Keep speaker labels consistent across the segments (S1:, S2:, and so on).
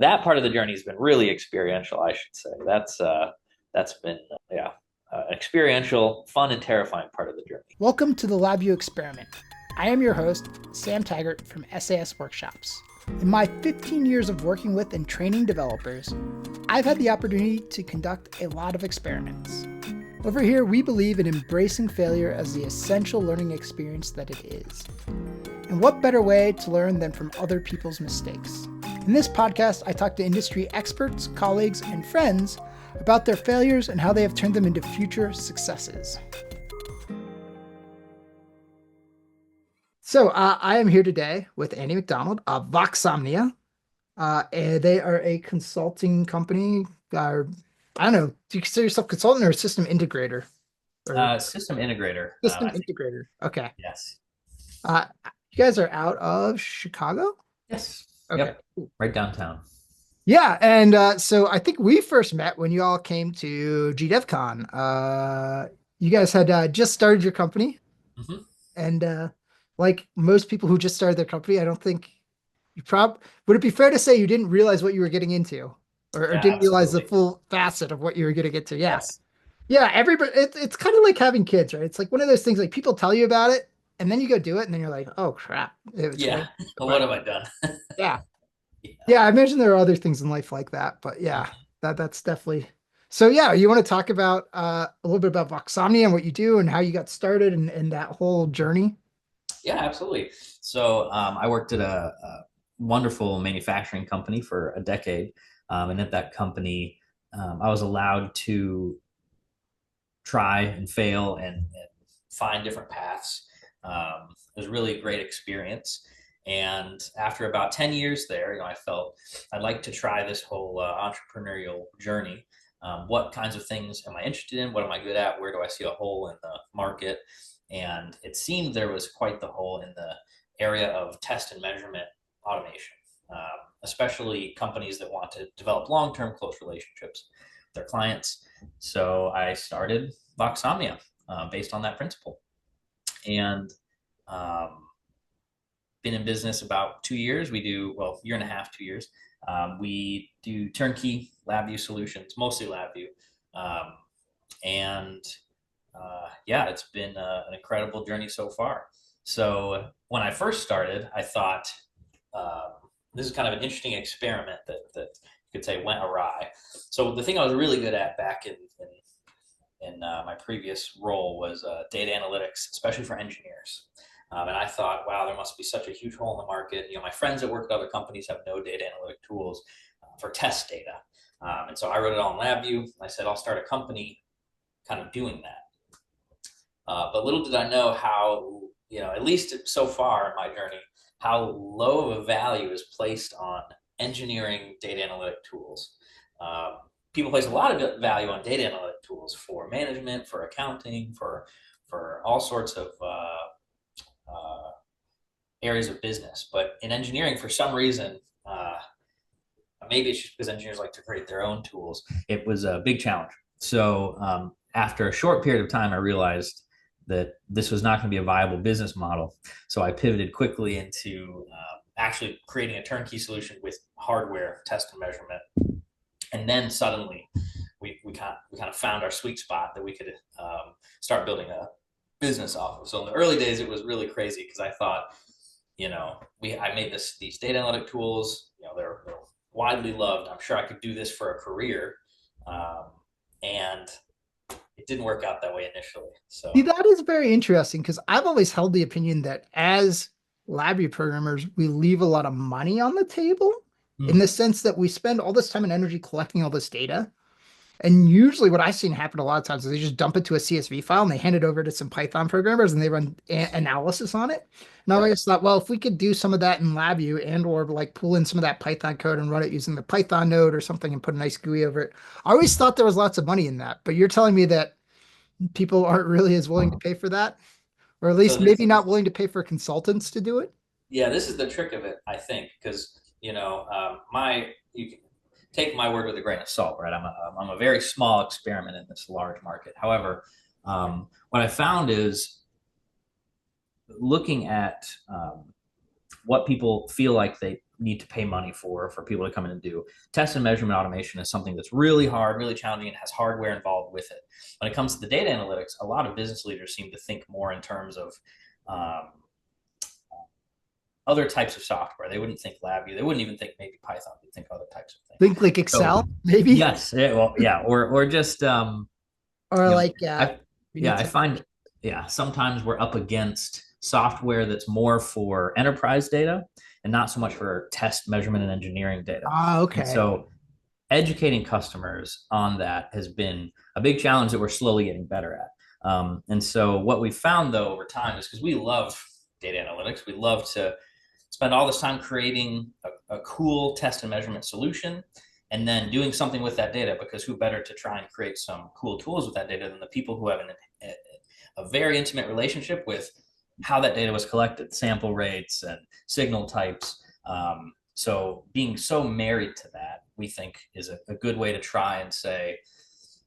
S1: that part of the journey has been really experiential, I should say. That's been experiential, fun, and terrifying part of the journey.
S2: Welcome to the LabVIEW experiment. I am your host, Sam Taggart from SAS Workshops. In my 15 years of working with and training developers, I've had the opportunity to conduct a lot of experiments. Over here, we believe in embracing failure as the essential learning experience that it is. And what better way to learn than from other people's mistakes? In this podcast, I talk to industry experts, colleagues, and friends about their failures and how they have turned them into future successes. So I am here today with Andy MacDonald of VoxSomnia. And they are a consulting company. I don't know, do you consider yourself consultant or a system integrator? Or
S1: System integrator.
S2: system integrator. Okay.
S1: Yes.
S2: You guys are out of Chicago?
S1: Yes.
S2: Okay.
S1: Yep. Right downtown.
S2: Yeah, and so I think we first met when you all came to GDevCon. You guys had just started your company,
S1: Mm-hmm.
S2: and like most people who just started their company, I don't think would it be fair to say you didn't realize what you were getting into, or
S1: Yeah,
S2: didn't realize the
S1: absolutely.
S2: full facet of what you were getting into? Yeah,
S1: Yes.
S2: yeah. Everybody, it's kind of like having kids, right? It's like one of those things like people tell you about it, and then you go do it, and then you're like, oh crap, it was way.
S1: Yeah. Well, what
S2: But
S1: have I done?
S2: yeah.
S1: Yeah.
S2: Yeah, I imagine there are other things in life like that, but yeah, that's definitely. So yeah, you want to talk about a little bit about VoxSomnia and what you do and how you got started and that whole journey?
S1: Yeah, absolutely. So I worked at a wonderful manufacturing company for a decade. And at that company, I was allowed to try and fail and find different paths. It was a really great experience. And after about 10 years there, I felt I'd like to try this whole entrepreneurial journey. What kinds of things am I interested in? What am I good at? Where do I see a hole in the market? And it seemed there was quite the hole in the area of test and measurement automation, especially companies that want to develop long-term close relationships with their clients. So I started VoxSomnia based on that principle, and um, been in business about 2 years. We do, well, year and a half, 2 years. We do turnkey LabVIEW solutions, mostly LabVIEW, and yeah, it's been an incredible journey so far. So when I first started, I thought this is kind of an interesting experiment that you could say went awry. So the thing I was really good at back in my previous role was data analytics, especially for engineers. And I thought, wow, there must be such a huge hole in the market. My friends that work at other companies have no data analytic tools for test data. And so I wrote it all in LabVIEW. I said, I'll start a company kind of doing that. But little did I know how, at least so far in my journey, how low of a value is placed on engineering data analytic tools. People place a lot of value on data analytic tools for management, for accounting, for all sorts of areas of business. But in engineering, for some reason, maybe it's just because engineers like to create their own tools, it was a big challenge. So after a short period of time, I realized that this was not going to be a viable business model. So I pivoted quickly into actually creating a turnkey solution with hardware test and measurement. And then suddenly we kind of found our sweet spot that we could start building a business off of. So in the early days, it was really crazy because I thought, I made these data analytic tools, they're widely loved. I'm sure I could do this for a career. And it didn't work out that way initially. So
S2: See, that is very interesting because I've always held the opinion that as LabVIEW programmers, we leave a lot of money on the table in
S1: mm,
S2: the sense that we spend all this time and energy collecting all this data. And usually what I've seen happen a lot of times is they just dump it to a CSV file and they hand it over to some Python programmers and they run analysis on it. And I
S1: yep.
S2: always thought, well, if we could do some of that in LabVIEW and or like pull in some of that Python code and run it using the Python node or something and put a nice GUI over it. I always thought there was lots of money in that. But you're telling me that people aren't really as willing to pay for that, or at
S1: So
S2: least maybe
S1: this
S2: not willing to pay for consultants to do it.
S1: Yeah, this is the trick of it, I think, because my you can take my word with a grain of salt, right? I'm a very small experiment in this large market. However, what I found is looking at what people feel like need to pay money for people to come in and do. Test and measurement automation is something that's really hard, really challenging, and has hardware involved with it. When it comes to the data analytics, a lot of business leaders seem to think more in terms of um, other types of software. They wouldn't think LabVIEW. They wouldn't even think maybe Python. They'd think other types of things.
S2: Think like
S1: So
S2: Excel, maybe,
S1: yes, well, yeah, or just
S2: or
S1: you know,
S2: like
S1: I
S2: we
S1: yeah,
S2: need
S1: I
S2: to.
S1: find sometimes we're up against software that's more for enterprise data and not so much for test measurement and engineering data.
S2: Ah,
S1: And
S2: okay.
S1: so educating customers on that has been a big challenge that we're slowly getting better at. And so what we found though over time is because we love data analytics, we love to spend all this time creating a cool test and measurement solution and then doing something with that data, because who better to try and create some cool tools with that data than the people who have a very intimate relationship with how that data was collected, sample rates and signal types. So being so married to that, we think is a good way to try and say,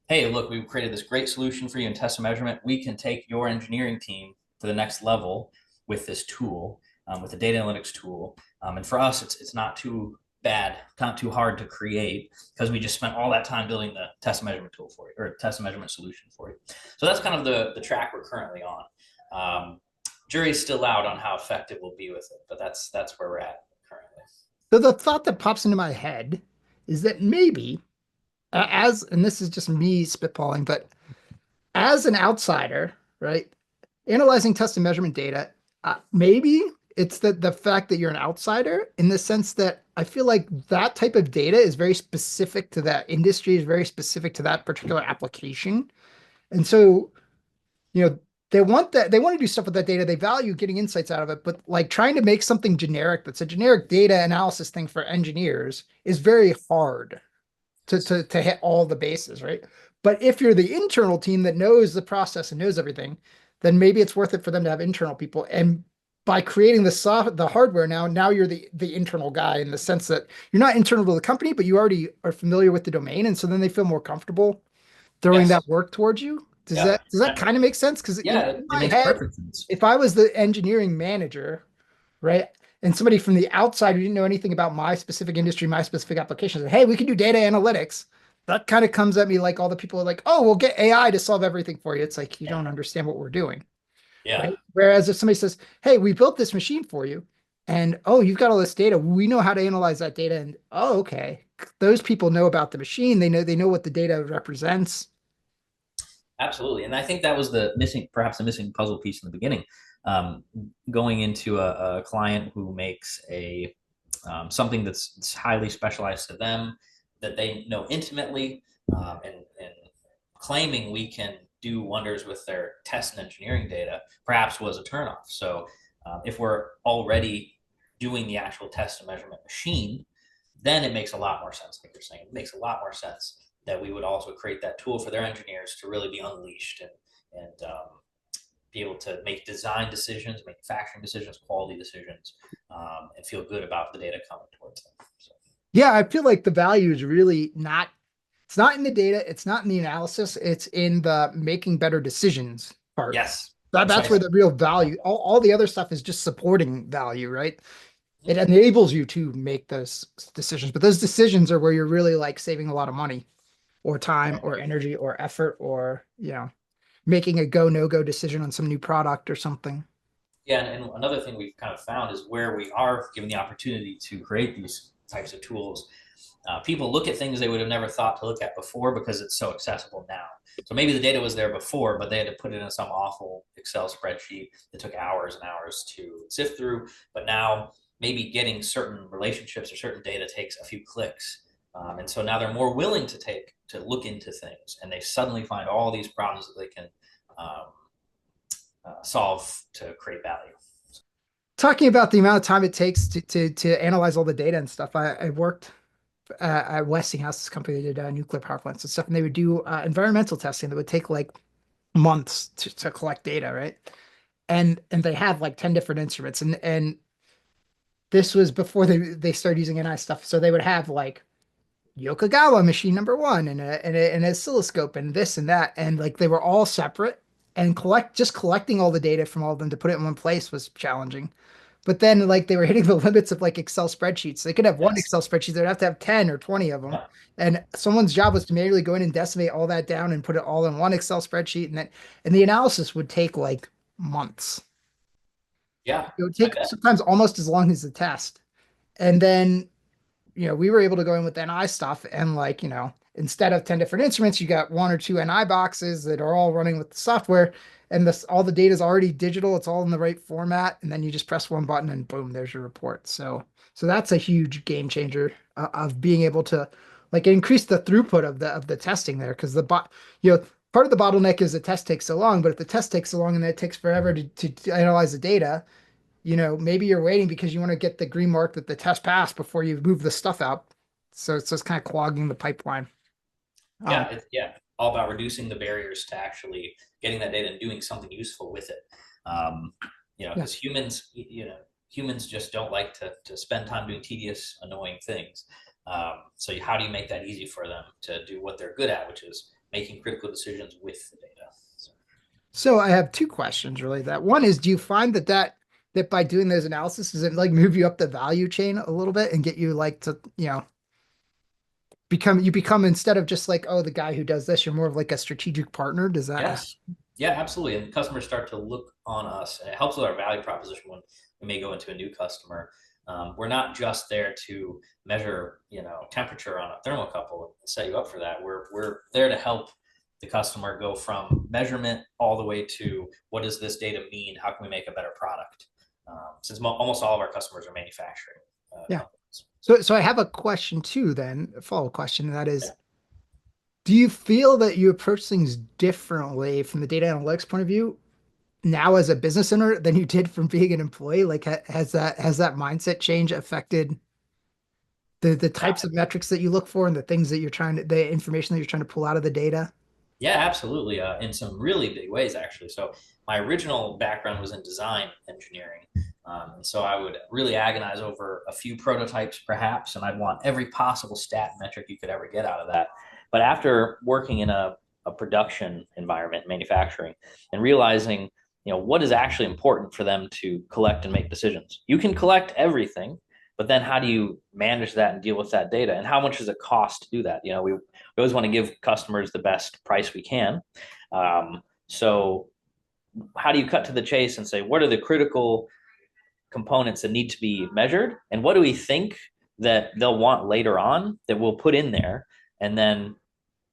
S1: hey, look, we've created this great solution for you in test and measurement. We can take your engineering team to the next level with this tool, with the data analytics tool. And for us, it's not too bad, not too hard to create, because we just spent all that time building the test and measurement tool for you, or test and measurement solution for you. So that's kind of the track we're currently on. Jury's still out on how effective we'll be with it, but that's where we're at currently.
S2: So the thought that pops into my head is that maybe as, and this is just me spitballing, but as an outsider, right, analyzing test and measurement data, maybe it's the fact that you're an outsider in the sense that I feel like that type of data is very specific to that industry, is very specific to that particular application. And so, you know, they want to do stuff with that data. They value getting insights out of it, but like trying to make something generic that's a generic data analysis thing for engineers is very hard to hit all the bases, right? But if you're the internal team that knows the process and knows everything, then maybe it's worth it for them to have internal people. And by creating the hardware now you're the internal guy in the sense that you're not internal to the company, but you already are familiar with the domain, and so then they feel more comfortable throwing that
S1: Yes.
S2: work towards you.
S1: Yeah.
S2: Does that kind of make sense? Because
S1: Yeah,
S2: in
S1: it
S2: my
S1: makes
S2: head,
S1: perfect sense.
S2: if I was the engineering manager, right? And somebody from the outside who didn't know anything about my specific industry, my specific applications, hey, we can do data analytics. That kind of comes at me like all the people are like, oh, we'll get AI to solve everything for you. It's like you don't understand what we're doing,
S1: Yeah.
S2: right? Whereas if somebody says, hey, we built this machine for you, and oh, you've got all this data, we know how to analyze that data, and oh, okay, those people know about the machine. They know what the data represents.
S1: Absolutely, and I think that was the missing, perhaps the missing puzzle piece in the beginning. Um, Going into a client who makes a something that's highly specialized to them, that they know intimately, and claiming we can do wonders with their test and engineering data, perhaps was a turnoff. So if we're already doing the actual test and measurement machine, then it makes a lot more sense. Like you're saying, it makes a lot more sense that we would also create that tool for their engineers to really be unleashed and be able to make design decisions, manufacturing decisions, quality decisions, and feel good about the data coming towards them. So,
S2: Yeah, I feel like the value is really not, it's not in the data, it's not in the analysis, it's in the making better decisions part.
S1: yes,
S2: That's where
S1: precisely.
S2: the real value, all the other stuff is just supporting value, right? It
S1: Mhm.
S2: enables you to make those decisions, but those decisions are where you're really like saving a lot of money or time or energy or effort or, making a go, no go decision on some new product or something.
S1: Yeah, and another thing we've kind of found is where we are given the opportunity to create these types of tools, people look at things they would have never thought to look at before because it's so accessible now. So maybe the data was there before, but they had to put it in some awful Excel spreadsheet that took hours and hours to sift through. But now maybe getting certain relationships or certain data takes a few clicks. And so now they're more willing to look into things, and they suddenly find all these problems that they can um, solve to create value.
S2: Talking about the amount of time it takes to analyze all the data and stuff, I worked at Westinghouse, this company that did nuclear power plants and stuff, and they would do environmental testing that would take like months to collect data, right? And they had like 10 different instruments, and this was before they started using NI stuff. So they would have like Yokogawa machine number one and an oscilloscope and this and that, and like they were all separate, and collecting all the data from all of them to put it in one place was challenging. but then like they were hitting the limits of like Excel spreadsheets. They could have one
S1: Yes.
S2: Excel spreadsheet, they'd have to have 10 or 20 of them.
S1: Yeah.
S2: And someone's job was to manually go in and decimate all that down and put it all in one Excel spreadsheet. And the analysis would take like months.
S1: Yeah.
S2: It would
S1: I
S2: take
S1: bet.
S2: sometimes almost as long as the test. And then we were able to go in with NI stuff and like, instead of 10 different instruments, you got one or two NI boxes that are all running with the software and this all the data is already digital. It's all in the right format. And then you just press one button and boom, there's your report. So that's a huge game changer of being able to like increase the throughput of the testing there. Cause part of the bottleneck is the test takes so long, but if the test takes so long and then it takes forever to analyze the data, maybe you're waiting because you want to get the green mark that the test passed before you move the stuff out. So it's just kind of clogging the pipeline. Um,
S1: Yeah, all about reducing the barriers to actually getting that data and doing something useful with it. Um,
S2: yeah.
S1: because humans just don't like to spend time doing tedious, annoying things. So how do you make that easy for them to do what they're good at, which is making critical decisions with the data? So,
S2: So I have two questions really. That one is, do you find that by doing those analysis, does it like move you up the value chain a little bit and get you like to, become instead of just like, oh, the guy who does this, you're more of like a strategic partner? Does that have
S1: yes, yeah, absolutely. And customers start to look on us, and it helps with our value proposition when we may go into a new customer. We're not just there to measure, temperature on a thermocouple and set you up for that. We're there to help the customer go from measurement all the way to what does this data mean? How can we make a better product? Since almost all of our customers are manufacturing
S2: yeah.
S1: companies.
S2: So I have a question too, then a follow-up question, and that
S1: Yeah.
S2: is, do you feel that you approach things differently from the data analytics point of view now as a business owner than you did from being an employee? Like, has that mindset change affected the types of metrics that you look for and the things that the information that you're trying to pull out of the data?
S1: Yeah, absolutely. In some really big ways, actually. So my original background was in design engineering, and so I would really agonize over a few prototypes, perhaps, and I'd want every possible stat metric you could ever get out of that. But after working in a production environment, manufacturing, and realizing, what is actually important for them to collect and make decisions. You can collect everything, but then how do you manage that and deal with that data, and how much does it cost to do that? We always want to give customers the best price we can. So how do you cut to the chase and say, what are the critical components that need to be measured? And what do we think that they'll want later on that we'll put in there? And then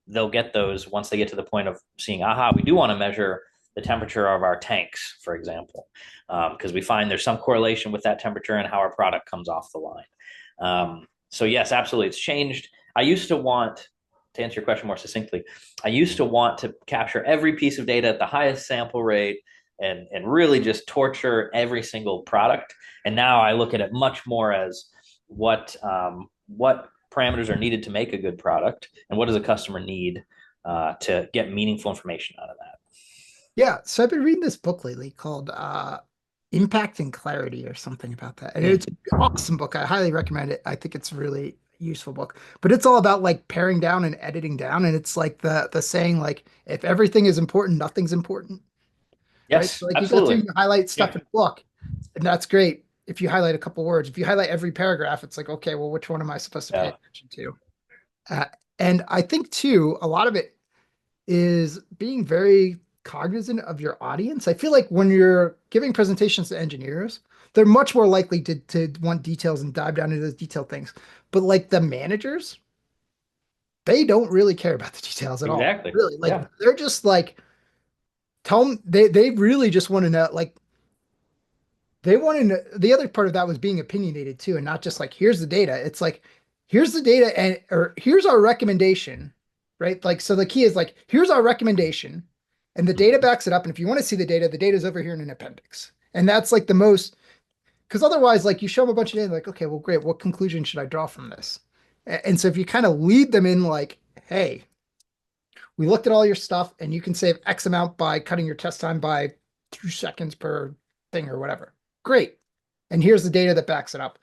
S1: they'll get those once they get to the point of seeing, aha, we do want to measure the temperature of our tanks, for example, because we find there's some correlation with that temperature and how our product comes off the line. So yes, absolutely, it's changed. I used to want to answer your question more succinctly. I used to want to capture every piece of data at the highest sample rate and really just torture every single product. And now I look at it much more as what parameters are needed to make a good product, and what does a customer need to get meaningful information out of that.
S2: Yeah, so I've been reading this book lately called Impact and Clarity or something about that. And
S1: Mm.
S2: it's an awesome book. I highly recommend it. I think it's a really useful book. But it's all about like paring down and editing down. And it's like the saying like if everything is important, nothing's important. Right.
S1: Yes,
S2: So like you go through,
S1: absolutely.
S2: you highlight stuff
S1: Yeah,
S2: in a book, and that's great. If you highlight a couple words, if you highlight every paragraph, it's like, okay, well, which one am I supposed to pay
S1: yeah,
S2: attention to? Uh, and I think too, a lot of it is being very cognizant of your audience. I feel like when you're giving presentations to engineers, they're much more likely to want details and dive down into those detailed things. But like the managers, they don't really care about the details at all.
S1: exactly.
S2: Really, like
S1: Yeah,
S2: they're just like tell them they really just want to know like they want to know. The other part of that was being opinionated too, and not just like here's the data. It's like here's the data and or here's our recommendation, right? Like so the key is like here's our recommendation, and the data
S1: mm-hmm.
S2: backs it up. And if you want to see the data is over here in an appendix. And that's like the most because otherwise, like you show them a bunch of data, like okay, well, great. What conclusion should I draw from this? And so if you kind of lead them in like, hey, we looked at all your stuff, and you can save X amount by cutting your test time by 2 seconds per thing or whatever. Great. And here's the data that backs it up.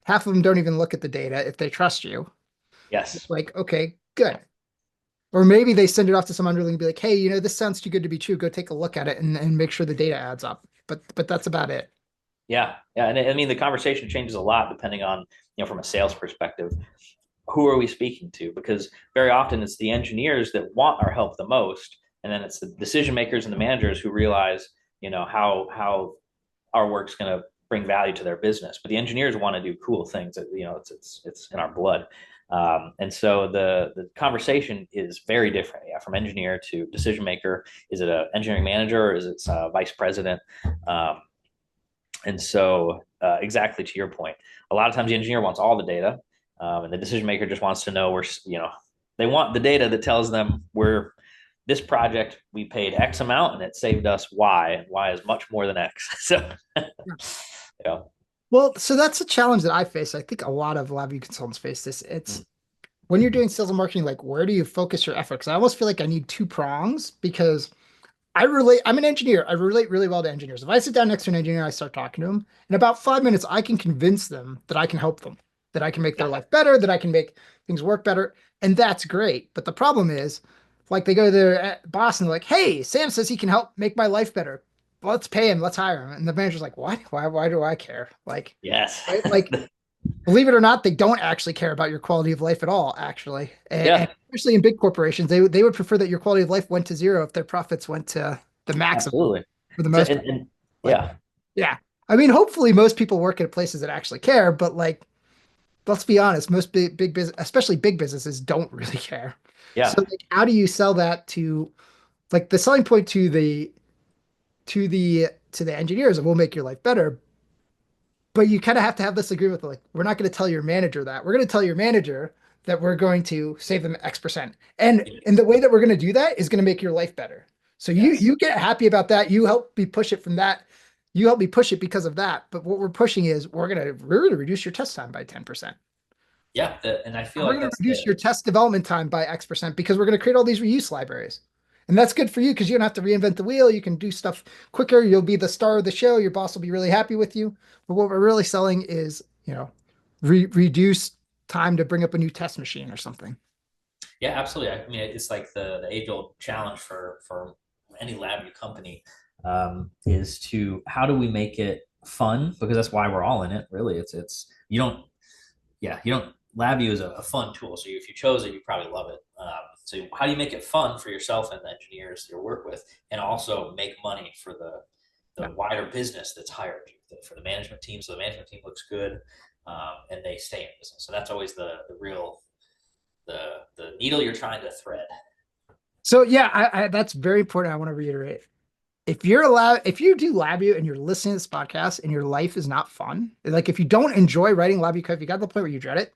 S2: Half of them don't even look at the data if they trust you. It's
S1: Yes,
S2: like, okay, good. Or maybe they send it off to some underling and be like, hey, this sounds too good to be true. Go take a look at it and make sure the data adds up. But that's about it.
S1: Yeah, yeah, and I mean the conversation changes a lot depending on from a sales perspective. Who are we speaking to? Because very often it's the engineers that want our help the most, and then it's the decision makers and the managers who realize how our work's going to bring value to their business. But the engineers want to do cool things. It's in our blood. And so the conversation is very different. Yeah, from engineer to decision maker. Is it an engineering manager or is it a vice president? And so, exactly to your point, a lot of times the engineer wants all the data, and the decision maker just wants to know they want the data that tells them we're this project we paid X amount and it saved us Y, and Y is much more than X. So, yeah,
S2: Well, so that's a challenge that I face. I think a lot of LabVIEW consultants face this. It's when you're doing sales and marketing, like where do you focus your efforts? I almost feel like I need two prongs because I'm an engineer. I relate really well to engineers. If I sit down next to an engineer, I start talking to them. In about 5 minutes, I can convince them that I can help them, that I can make their
S1: yeah,
S2: life better, that I can make things work better. And that's great. But the problem is, like they go to their boss and they're like, hey, Sam says he can help make my life better. Well, let's pay him. Let's hire him. And the manager's like, what? Why do I care? Like,
S1: yes,
S2: right? Like, believe it or not, they don't actually care about your quality of life at all, actually. And
S1: yeah,
S2: especially in big corporations, they would prefer that your quality of life went to zero if their profits went to the maximum
S1: absolutely.
S2: for the
S1: So,
S2: most part.
S1: and
S2: Like,
S1: yeah,
S2: yeah. I mean, hopefully most people work at places that actually care, but like, let's be honest, most big business, especially big businesses, don't really care. So
S1: yeah,
S2: like, how do you sell that to like the selling point to the engineers of we'll make your life better, but you kind of have to have this agreement like we're not going to tell your manager that. We're going to tell your manager that we're going to save them X%. And the way that we're going to do that is going to make your life better. So
S1: yes,
S2: you get happy about that. You help me push it from that. You help me push it because of that. But what we're pushing is we're going to reduce your test time by 10%.
S1: yeah, and I feel
S2: And we're
S1: like
S2: going to
S1: that's
S2: reduce
S1: the
S2: your test development time by X% because we're going to create all these reuse libraries. And that's good for you because you don't have to reinvent the wheel. You can do stuff quicker. You'll be the star of the show. Your boss will be really happy with you. But what we're really selling is, reduce time to bring up a new test machine or something.
S1: Yeah, absolutely. I mean, it's like the age old challenge for any LabVIEW company is to how do we make it fun because that's why we're all in it. Really, it's you don't you don't LabVIEW is a fun tool. So if you chose it, you probably love it. So how do you make it fun for yourself and the engineers you work with, and also make money for
S2: Yeah.
S1: the wider business that's hired you for the management team, so the management team looks good and they stay in business. So that's always the real the needle you're trying to thread.
S2: So yeah, that's very important. I want to reiterate. If you do LabVIEW and you're listening to this podcast and your life is not fun, like if you don't enjoy writing LabVIEW code, if you got to the point where you dread it,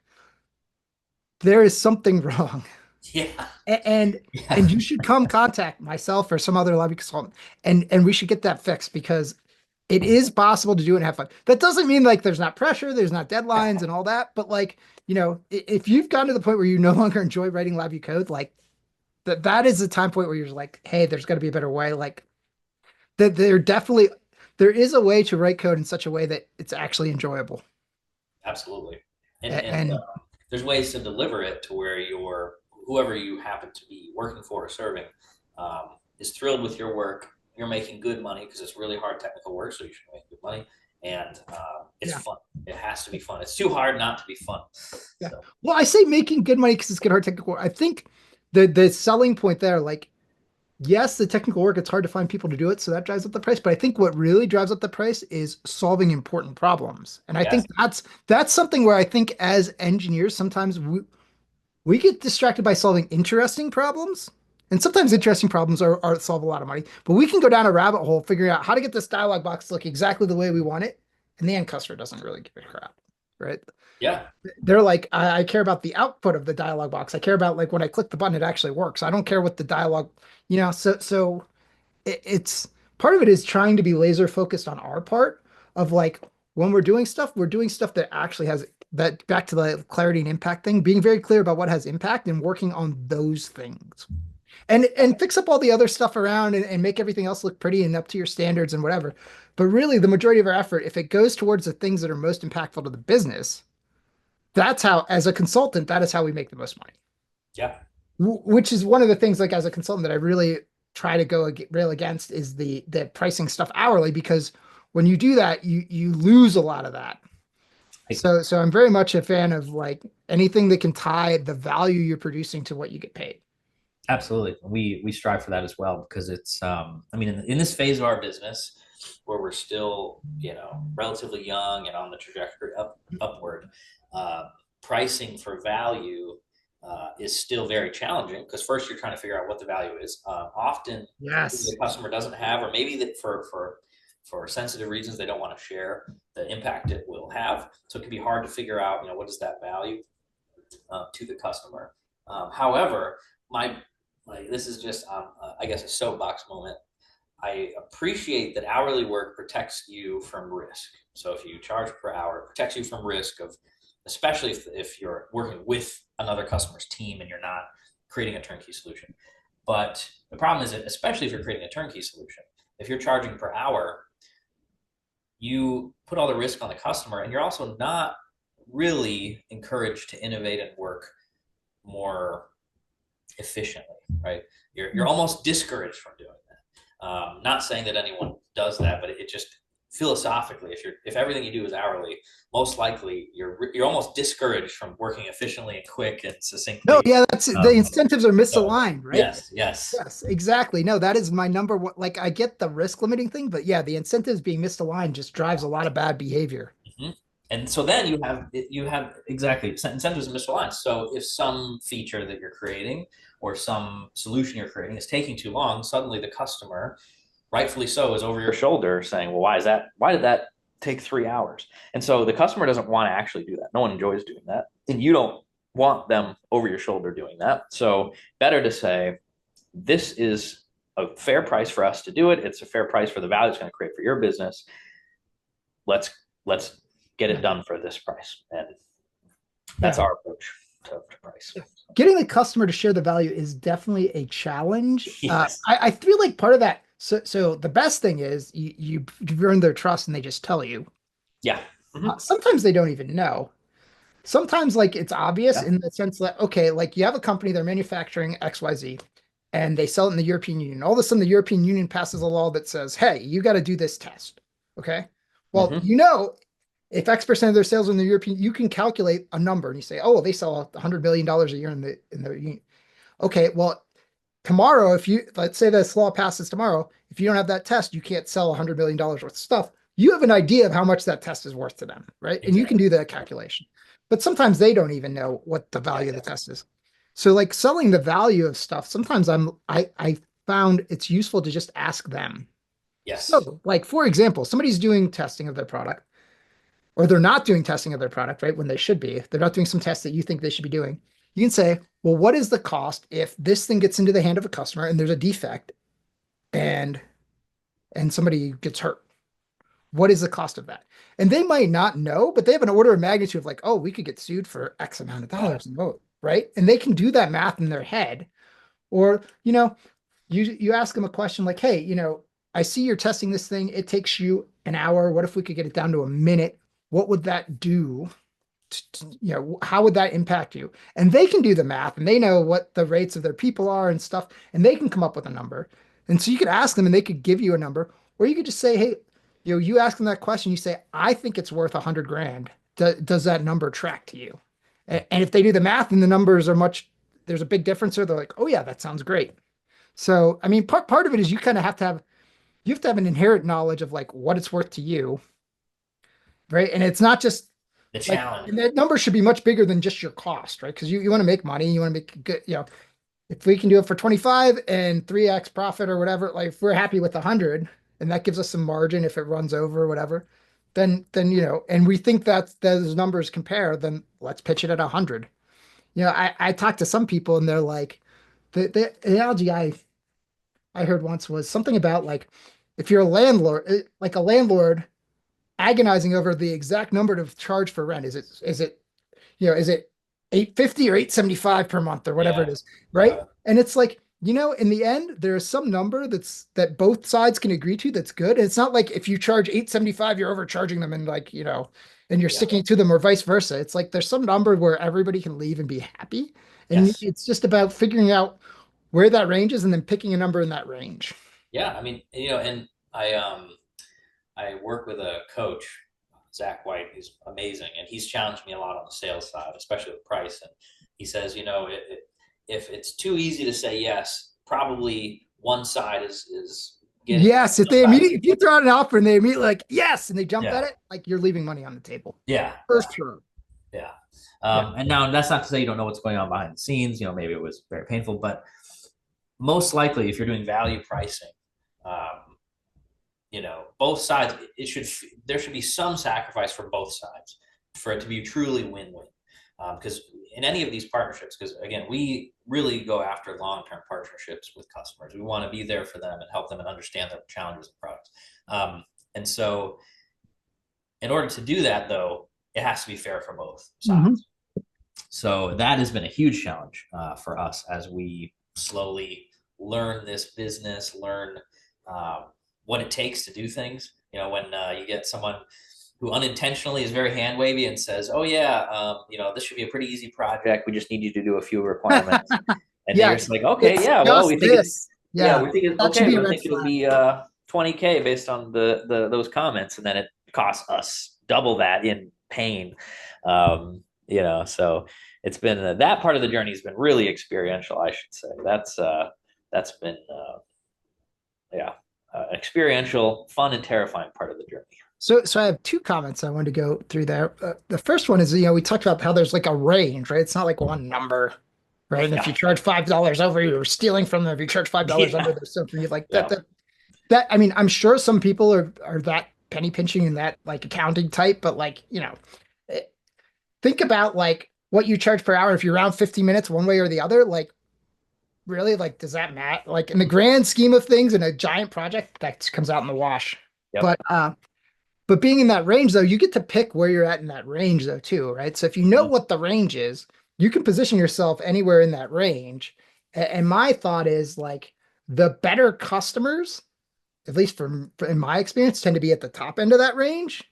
S2: there is something wrong.
S1: Yeah,
S2: and
S1: yeah,
S2: and you should come contact myself or some other lobby consultant and we should get that fixed because it is possible to do it and have fun. That doesn't mean like there's not pressure, there's not deadlines and all that, but like, if you've gotten to the point where you no longer enjoy writing LabVIEW code, like that is the time point where you're like, hey, there's got to be a better way. Like that there is a way to write code in such a way that it's actually enjoyable.
S1: absolutely. And
S2: And
S1: there's ways to deliver it to where whoever you happen to be working for or serving is thrilled with your work. You're making good money because it's really hard technical work, so you should make good money. And it's
S2: yeah,
S1: fun. It has to be fun. It's too hard not to be fun.
S2: yeah.
S1: So
S2: Well, I say making good money because it's good hard technical. I think the selling point there, like, yes, the technical work, it's hard to find people to do it, so that drives up the price. But I think what really drives up the price is solving important problems. And I
S1: yes,
S2: think that's something where I think as engineers, sometimes we get distracted by solving interesting problems. And sometimes interesting problems are solve a lot of money, but we can go down a rabbit hole figuring out how to get this dialog box to look exactly the way we want it, and the end customer doesn't really give a crap, right?
S1: yeah,
S2: They're like, I care about the output of the dialog box. I care about like when I click the button, it actually works. I don't care what the dialogue, so it's part of it is trying to be laser focused on our part of like when we're doing stuff that actually has that back to the clarity and impact thing, being very clear about what has impact and working on those things. And fix up all the other stuff around and make everything else look pretty and up to your standards and whatever. But really the majority of our effort, if it goes towards the things that are most impactful to the business, that's how, as a consultant, that is how we make the most money.
S1: yeah,
S2: Which is one of the things, like as a consultant, that I really try to rail against is the pricing stuff hourly because when you do that, you lose a lot of that.
S1: I,
S2: So I'm very much a fan of like anything that can tie the value you're producing to what you get paid.
S1: Absolutely. We strive for that as well because it's I mean in this phase of our business where we're still, relatively young and on the trajectory upward, uh, pricing for value is still very challenging because first you're trying to figure out what the value is. Often
S2: Yes.
S1: the customer doesn't have, or maybe that for sensitive reasons they don't want to share the impact it will have. So it can be hard to figure out, what is that value to the customer. However, my this is just I guess a soapbox moment. I appreciate that hourly work protects you from risk. So if you charge per hour, it protects you from risk of, especially if you're working with another customer's team and you're not creating a turnkey solution. But the problem is that, especially if you're creating a turnkey solution, if you're charging per hour, you put all the risk on the customer, and you're also not really encouraged to innovate and work more efficiently, right? You're almost discouraged from doing that. Not saying that anyone does that, but it just philosophically, if everything you do is hourly, most likely you're almost discouraged from working efficiently and quick and
S2: No,
S1: succinctly.
S2: yeah, that's the
S1: Um,
S2: incentives are
S1: so
S2: misaligned, right?
S1: yes, yes.
S2: Yes, exactly. No, that is my number one. Like, I get the risk limiting thing, but yeah, the incentives being misaligned just drives a lot of bad behavior.
S1: Mhm. And so then you have exactly incentives and misaligned. So if some feature that you're creating or some solution you're creating is taking too long, suddenly the customer, rightfully so, is over your shoulder saying, well, why is that? Why did that take 3 hours? And so the customer doesn't want to actually do that. No one enjoys doing that. And you don't want them over your shoulder doing that. So better to say, this is a fair price for us to do it. It's a fair price for the value it's going to create for your business. Let's get it
S2: Yeah.
S1: done for this price. And that's
S2: Yeah.
S1: our approach to price.
S2: Yeah. Getting the customer to share the value is definitely a challenge.
S1: Yes.
S2: I feel like part of that. So the best thing is you've earned their trust and they just tell you.
S1: Yeah. Mm-hmm.
S2: Sometimes they don't even know. Sometimes like it's obvious
S1: Yeah.
S2: in the sense that, okay, like you have a company, they're manufacturing XYZ and they sell it in the European Union. All of a sudden the European Union passes a law that says, hey, you got to do this test. Okay. Well,
S1: Mm-hmm.
S2: if X% of their sales are in the European, you can calculate a number and you say, oh, well, they sell $100 million a year in the union. Okay, well, tomorrow, if you let's say this law passes tomorrow, if you don't have that test, you can't sell $100 million worth of stuff. You have an idea of how much that test is worth to them, right? And you can
S1: Exactly.
S2: do that calculation. But sometimes they don't even know what the
S1: Yeah.
S2: value of the test is. So like selling the value of stuff, sometimes I found it's useful to just ask them.
S1: Yes.
S2: So, like for example, somebody's doing testing of their product, or they're not doing testing of their product, right? When they should be. If they're not doing some tests that you think they should be doing, you can say, well, what is the cost if this thing gets into the hand of a customer and there's a defect and somebody gets hurt? What is the cost of that? And they might not know, but they have an order of magnitude of like, oh, we could get sued for X amount of
S1: Yeah.
S2: dollars and vote, right? And they can do that math in their head. Or, you ask them a question like, hey, I see you're testing this thing. It takes you an hour. What if we could get it down to a minute? What would that do? How would that impact you? And they can do the math and they know what the rates of their people are and stuff, and they can come up with a number. And so you could ask them and they could give you a number, or you could just say, hey, you ask them that question, you say, I think it's worth 100 grand. Does that number track to you? And if they do the math and the numbers are there's a big difference there, they're like, oh yeah, that sounds great. So, I mean, part of it is you kind of you have to have an inherent knowledge of like what it's worth to you, right? And it's not just
S1: The
S2: like,
S1: challenge.
S2: and that number should be much bigger than just your cost, right? Because you want to make money, you want to make good, if we can do it for 25 and 3x profit or whatever, like if we're happy with 100 and that gives us some margin if it runs over or whatever, then and we think that those numbers compare, then let's pitch it at 100. I talked to some people and they're like, the analogy I heard once was something about like if you're a landlord, like a landlord agonizing over the exact number to charge for rent. Is it 850 or 875 per month or whatever
S1: Yeah.
S2: it is, right?
S1: Uh,
S2: And it's like, in the end, there is some number that both sides can agree to that's good. And it's not like if you charge 875, you're overcharging them and like, and you're
S1: yeah.
S2: sticking to them or vice versa. It's like there's some number where everybody can leave and be happy. And
S1: Yes.
S2: it's just about figuring out where that range is and then picking a number in that range.
S1: Yeah. I mean, and I I work with a coach, Zach White. He's amazing, and he's challenged me a lot on the sales side, especially with price. And he says, if it's too easy to say yes, probably one side is getting
S2: Yes, if
S1: one
S2: they
S1: side is
S2: immediately, if you throw out an offer and they immediately like yes, and they jump at
S1: yeah,
S2: it, like you're leaving money on the table
S1: yeah,
S2: for sure.
S1: yeah.
S2: Yeah.
S1: And now that's not to say you don't know what's going on behind the scenes. Maybe it was very painful, but most likely, if you're doing value pricing, um, both sides, there should be some sacrifice from both sides for it to be truly win-win. Because in any of these partnerships, because again, we really go after long-term partnerships with customers. We want to be there for them and help them and understand their challenges and products. And so, in order to do that, though, it has to be fair for both
S2: Mhm.
S1: sides. So that has been a huge challenge for us as we slowly learn this business, learn um, what it takes to do things. When you get someone who unintentionally is very hand wavy and says, "Oh yeah, this should be a pretty easy project. We just need you to do a few requirements," and then you're
S2: Yes,
S1: just like, "Okay,
S2: it's
S1: yeah, well,
S2: just
S1: we think it's
S2: this.
S1: yeah,
S2: Yeah,
S1: we think it's
S2: that should
S1: okay,
S2: be a
S1: but I
S2: red
S1: think it'll
S2: flag.
S1: be 20K based on the those comments," and then it costs us double that in pain. So it's been that part of the journey has been really experiential, I should say. That's been yeah, experiential, fun, and terrifying part of the journey.
S2: So I have two comments I wanted to go through there. The first one is, we talked about how there's like a range, right? It's not like one number, right? And if you
S1: Yeah,
S2: charge $5 over, you're stealing from them. If you charge $5 under,
S1: yeah,
S2: there's something you like that.
S1: yeah,
S2: That I mean, I'm sure some people are that penny pinching and that like accounting type, but like, eh, think about like what you charge per hour if you're around 50 minutes one way or the other. Like, really, like, does that matter? Like in the grand scheme of things, in a giant project, that comes out in the wash.
S1: yep,
S2: But being in that range though, you get to pick where you're at in that range though too, right? So if you know
S1: mm-hmm.
S2: what the range is, you can position yourself anywhere in that range. And my thought is like the better customers, at least in my experience, tend to be at the top end of that range.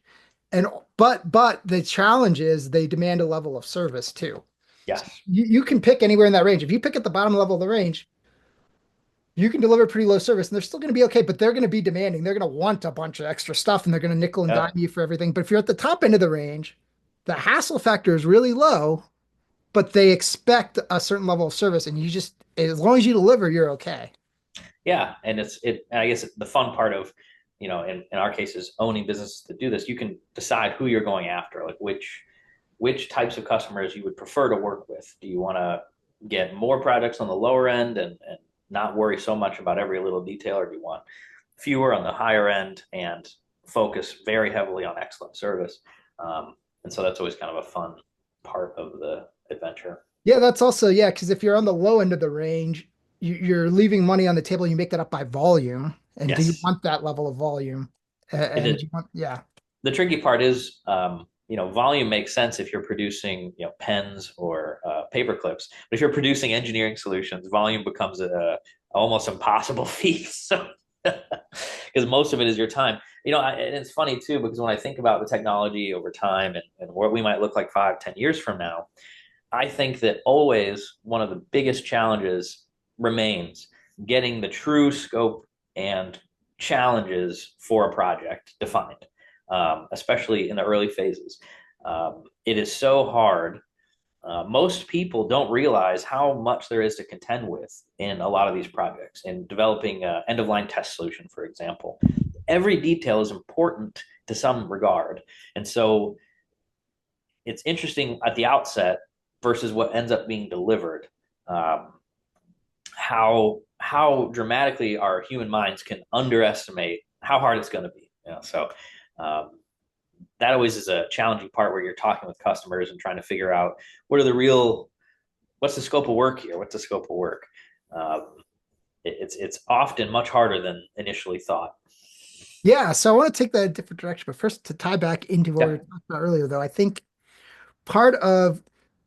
S2: And but the challenge is they demand a level of service too. So
S1: Yes,
S2: you can pick anywhere in that range. If you pick at the bottom level of the range, you can deliver pretty low service and they're still going to be okay, but they're going to be demanding. They're going to want a bunch of extra stuff and they're going to nickel and dime
S1: yep,
S2: you for everything. But if you're at the top end of the range, the hassle factor is really low, but they expect a certain level of service and you just, as long as you deliver, you're okay.
S1: yeah, and I guess the fun part of in our case is owning businesses to do this. You can decide who you're going after, like which types of customers you would prefer to work with. Do you want to get more projects on the lower end and not worry so much about every little detail, or do you want fewer on the higher end and focus very heavily on excellent service? And so that's always kind of a fun part of the adventure.
S2: Yeah, that's also, yeah, because if you're on the low end of the range, you're leaving money on the table. You make that up by volume. And do you
S1: Yes,
S2: want that level of volume? And
S1: it
S2: you want, yeah.
S1: the tricky part is volume makes sense if you're producing pens or paper clips, but if you're producing engineering solutions, volume becomes a almost impossible feat. So because most of it is your time. And it's funny too, because when I think about the technology over time and what we might look like 5, 10 years from now, I think that always one of the biggest challenges remains getting the true scope and challenges for a project defined, especially in the early phases. It is so hard. Most people don't realize how much there is to contend with in a lot of these projects. In developing an end of line test solution, for example, every detail is important to some regard. And so it's interesting at the outset versus what ends up being delivered. Um, how dramatically our human minds can underestimate how hard it's going to be. So um, that always is a challenging part where you're talking with customers and trying to figure out what's the scope of work here? What's the scope of work? Um, it's often much harder than initially thought.
S2: Yeah, so I want to take that a different direction. But first, to tie back into what we were
S1: Yeah.
S2: talking about earlier, though, I think part of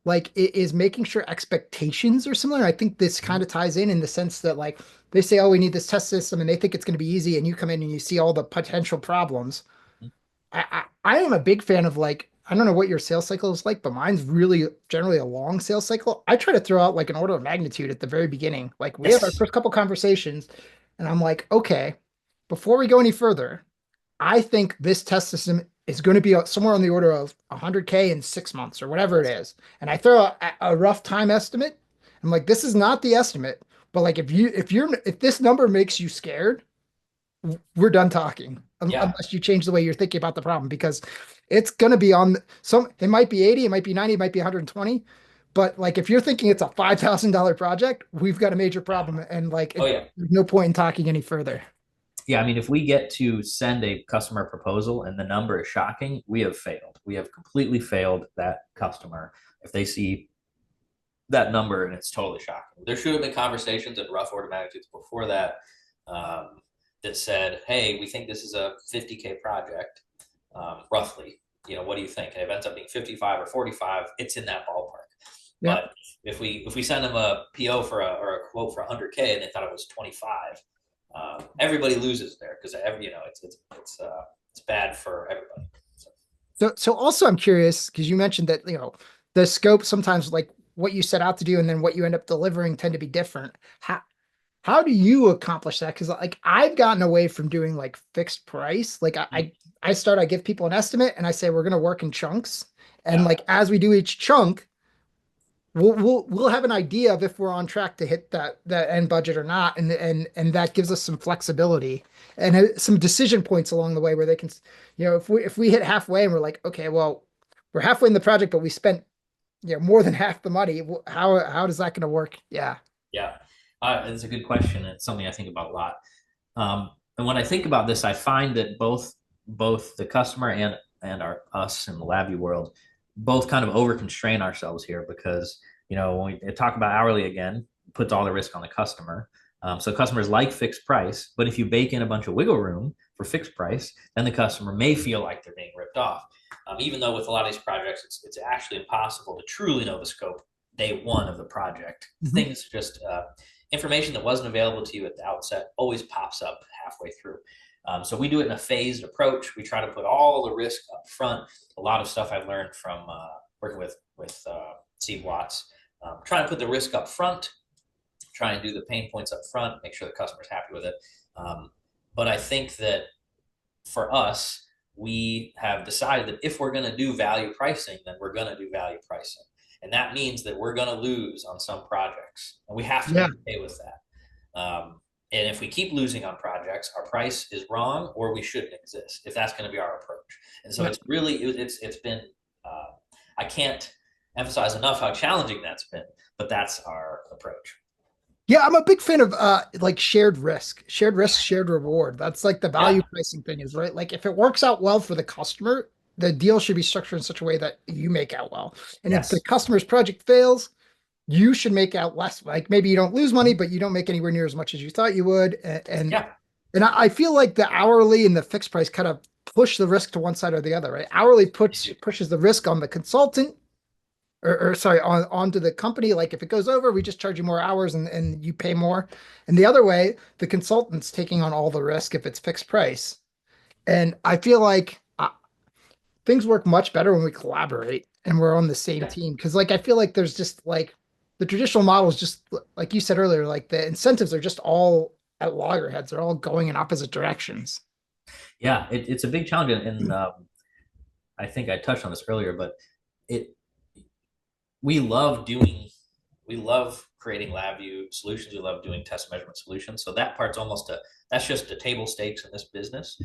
S2: like it is making sure expectations are similar. I think this kind of ties in the sense that like they say, oh, we need this test system, and they think it's going to be easy, and you come in and you see all the potential problems. I am a big fan of like, I don't know what your sales cycle is like, but mine's really generally a long sales cycle. I try to throw out like an order of magnitude at the very beginning. Like we have our
S1: Yes.
S2: first couple conversations, and I'm like, okay, before we go any further, I think this test system is going to be somewhere on the order of 100K in 6 months or whatever it is. And I throw a rough time estimate. I'm like, this is not the estimate, but like if this number makes you scared, we're done talking
S1: Yeah.
S2: unless you change the way you're thinking about the problem because it's going to be on some, it might be 80, it might be 90, it might be 120. But like if you're thinking it's a $5,000 project, we've got a major
S1: Yeah.
S2: problem. And like
S1: Oh yeah.
S2: there's no point in talking any further.
S1: Yeah, I mean, if we get to send a customer proposal and the number is shocking, we have failed. We have completely failed that customer if they see that number and it's totally shocking. There should have been conversations at rough order magnitudes before that um, that said, "Hey, we think this is a 50K project, roughly. What do you think?" And if it ends up being 55 or 45, it's in that ballpark.
S2: Yeah.
S1: But if we send them a PO or a quote for 100K and they thought it was 25, everybody loses there because it's bad for everybody. So,
S2: So also I'm curious because you mentioned that, the scope sometimes like what you set out to do and then what you end up delivering tend to be different. How do you accomplish that? Because like I've gotten away from doing like fixed price. Like I give people an estimate and I say we're gonna work in chunks. And
S1: yeah,
S2: like as we do each chunk, we'll have an idea of if we're on track to hit that end budget or not, and that gives us some flexibility and some decision points along the way where they can, if we hit halfway and we're like, okay, well, we're halfway in the project, but we spent more than half the money. How does that going to work? Yeah,
S1: yeah. It's a good question. It's something I think about a lot. And when I think about this, I find that both the customer and us in the LabVIEW world both kind of over constrain ourselves here because when we talk about hourly again, it puts all the risk on the customer. So customers like fixed price, but if you bake in a bunch of wiggle room for fixed price, then the customer may feel like they're being ripped off. Even though with a lot of these projects, it's actually impossible to truly know the scope day one of the project.
S2: hmm
S1: Things just information that wasn't available to you at the outset always pops up halfway through. So we do it in a phased approach. We try to put all the risk up front. A lot of stuff I've learned from working with Steve Watts. Trying to put the risk up front, try and do the pain points up front, make sure the customer's happy with it. But I think that for us, we have decided that if we're going to do value pricing, then we're going to do value pricing. And that means that we're going to lose on some projects. And we have to
S2: yeah,
S1: be okay with that. And if we keep losing on projects, our price is wrong or we shouldn't exist if that's going to be our approach. And so
S2: yeah.
S1: it's been, uh, I can't emphasize enough how challenging that's been, but that's our approach.
S2: Yeah, I'm a big fan of like shared risk, shared reward. That's like the
S1: Yeah.
S2: value pricing thing is right. Like if it works out well for the customer, the deal should be structured in such a way that you make out well. And if the
S1: Yes.
S2: customer's project fails, you should make out less. Like maybe you don't lose money, but you don't make anywhere near as much as you thought you would.
S1: Yeah.
S2: And I feel like the hourly and the fixed price kind of push the risk to one side or the other, right? Hourly pushes the risk on the consultant or sorry, onto the company. Like if it goes over, we just charge you more hours and you pay more. And the other way, the consultant's taking on all the risk if it's fixed price. And I feel like things work much better when we collaborate and we're on the same
S1: Yeah.
S2: team. Cause like I feel like there's just like the traditional model is just like you said earlier, like the incentives are just all at loggerheads. They're all going in opposite directions.
S1: Yeah. It's a big challenge. And I think I touched on this earlier, but it, we love doing we love creating LabVIEW solutions. We love doing test measurement solutions. So that part's that's just the table stakes in this business.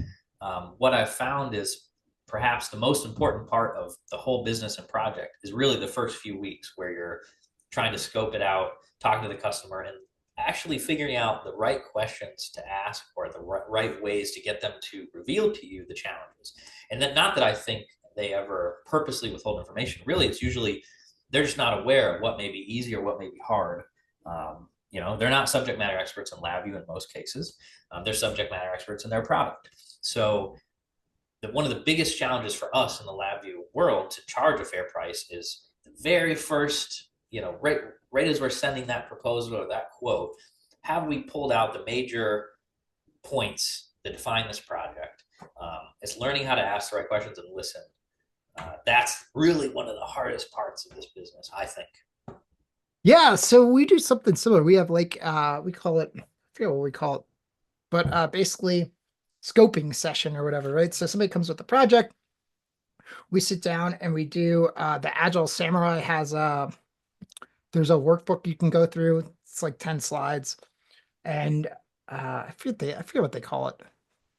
S1: What I've found is perhaps the most important part of the whole business and project is really the first few weeks where you're trying to scope it out, talking to the customer, and actually figuring out the right questions to ask or the right ways to get them to reveal to you the challenges. And then, not that I think they ever purposely withhold information. Really, it's usually they're just not aware of what may be easy or what may be hard. They're not subject matter experts in LabVIEW in most cases. They're subject matter experts in their product. So one of the biggest challenges for us in the LabVIEW world to charge a fair price is the very first, right as we're sending that proposal or that quote, have we pulled out the major points that define this project? It's learning how to ask the right questions and listen. That's really one of the hardest parts of this business, I think.
S2: Yeah, so we do something similar. We have like we call it, I forget what we call it, but basically scoping session or whatever, right? So somebody comes with the project, we sit down and we do the Agile Samurai has there's a workbook you can go through. It's like 10 slides. And I forget what they call it.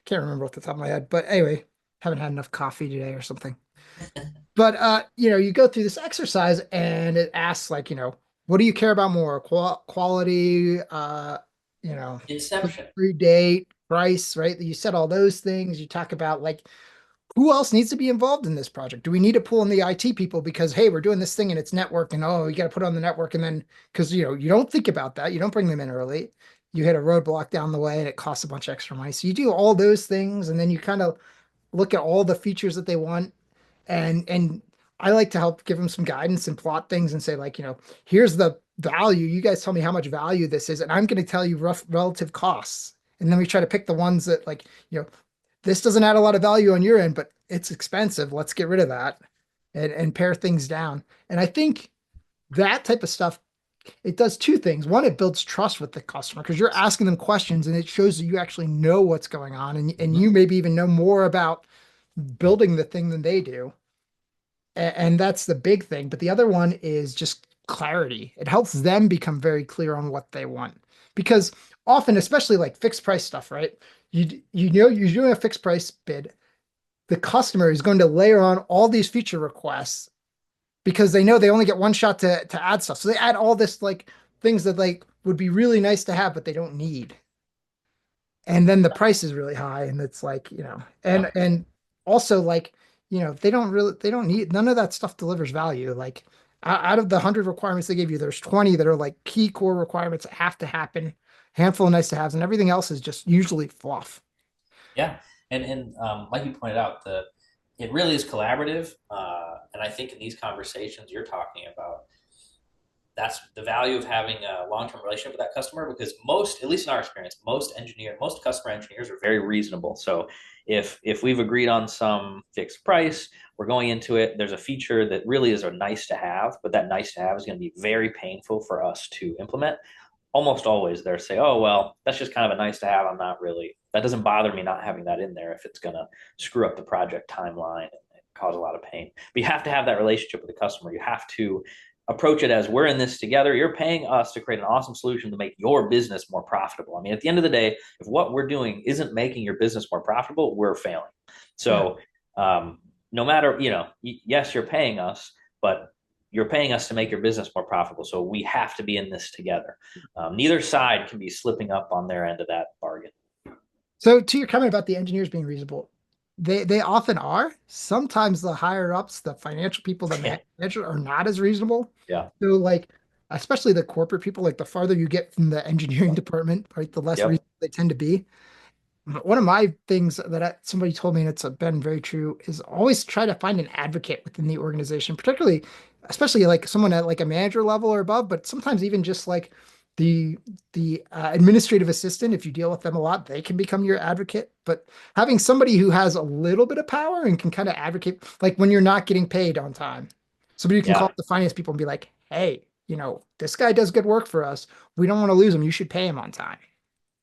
S2: Can't remember off the top of my head. But anyway, haven't had enough coffee today or something. But you go through this exercise and it asks like, what do you care about more? Quality, you know,
S1: Inception.
S2: free date, price, right? You said all those things. You talk about like who else needs to be involved in this project? Do we need to pull in the IT people because hey, we're doing this thing and it's network and oh, you got to put it on the network and then because you don't think about that, you don't bring them in early. You hit a roadblock down the way and it costs a bunch of extra money. So you do all those things and then you kind of look at all the features that they want and I like to help give them some guidance and plot things and say like, here's the value. You guys tell me how much value this is and I'm going to tell you rough relative costs. And then we try to pick the ones that like, this doesn't add a lot of value on your end, but it's expensive. Let's get rid of that and pare things down. And I think that type of stuff, it does two things. One, it builds trust with the customer because you're asking them questions and it shows that you actually know what's going on and
S1: Mhm.
S2: you maybe even know more about building the thing than they do. And that's the big thing. But the other one is just clarity. It helps them become very clear on what they want. Because often, especially like fixed price stuff, right? You're doing a fixed price bid. The customer is going to layer on all these feature requests because they know they only get one shot to add stuff. So they add all this like things that like would be really nice to have, but they don't need. And then the price is really high, and it's like,
S1: Yeah.
S2: and also like, they don't need none of that stuff delivers value. Like out of the 100 requirements they give you, there's 20 that are like key core requirements that have to happen, handful of nice to haves, and everything else is just usually fluff.
S1: Yeah. And like you pointed out, it really is collaborative. And I think in these conversations you're talking about, that's the value of having a long-term relationship with that customer because most, at least in our experience, most customer engineers are very reasonable. So if we've agreed on some fixed price, we're going into it, there's a feature that really is a nice to have, but that nice to have is going to be very painful for us to implement. Almost always they're say, oh well, that's just kind of a nice to have. I'm not really, that doesn't bother me not having that in there if it's going to screw up the project timeline and cause a lot of pain. But you have to have that relationship with the customer. You have to approach it as we're in this together. You're paying us to create an awesome solution to make your business more profitable. I mean, at the end of the day, if what we're doing isn't making your business more profitable, we're failing.
S2: Yeah.
S1: So no matter, yes, you're paying us, but you're paying us to make your business more profitable. So we have to be in this together. Neither side can be slipping up on their end of that bargain.
S2: So to your comment about the engineers being reasonable, they often are. Sometimes the higher ups, the financial people, the
S1: Yeah.
S2: manager are not as reasonable.
S1: Yeah.
S2: So like, especially the corporate people, like the farther you get from the engineering department, right, the less
S1: Yep.
S2: reasonable they tend to be. One of my things that somebody told me, and it's been very true, is always try to find an advocate within the organization, particularly, especially like someone at like a manager level or above, but sometimes even just like the administrative assistant, if you deal with them a lot, they can become your advocate. But having somebody who has a little bit of power and can kind of advocate, like when you're not getting paid on time, somebody who can call
S1: Yeah.
S2: up the finance people and be like, hey, this guy does good work for us. We don't want to lose him. You should pay him on time.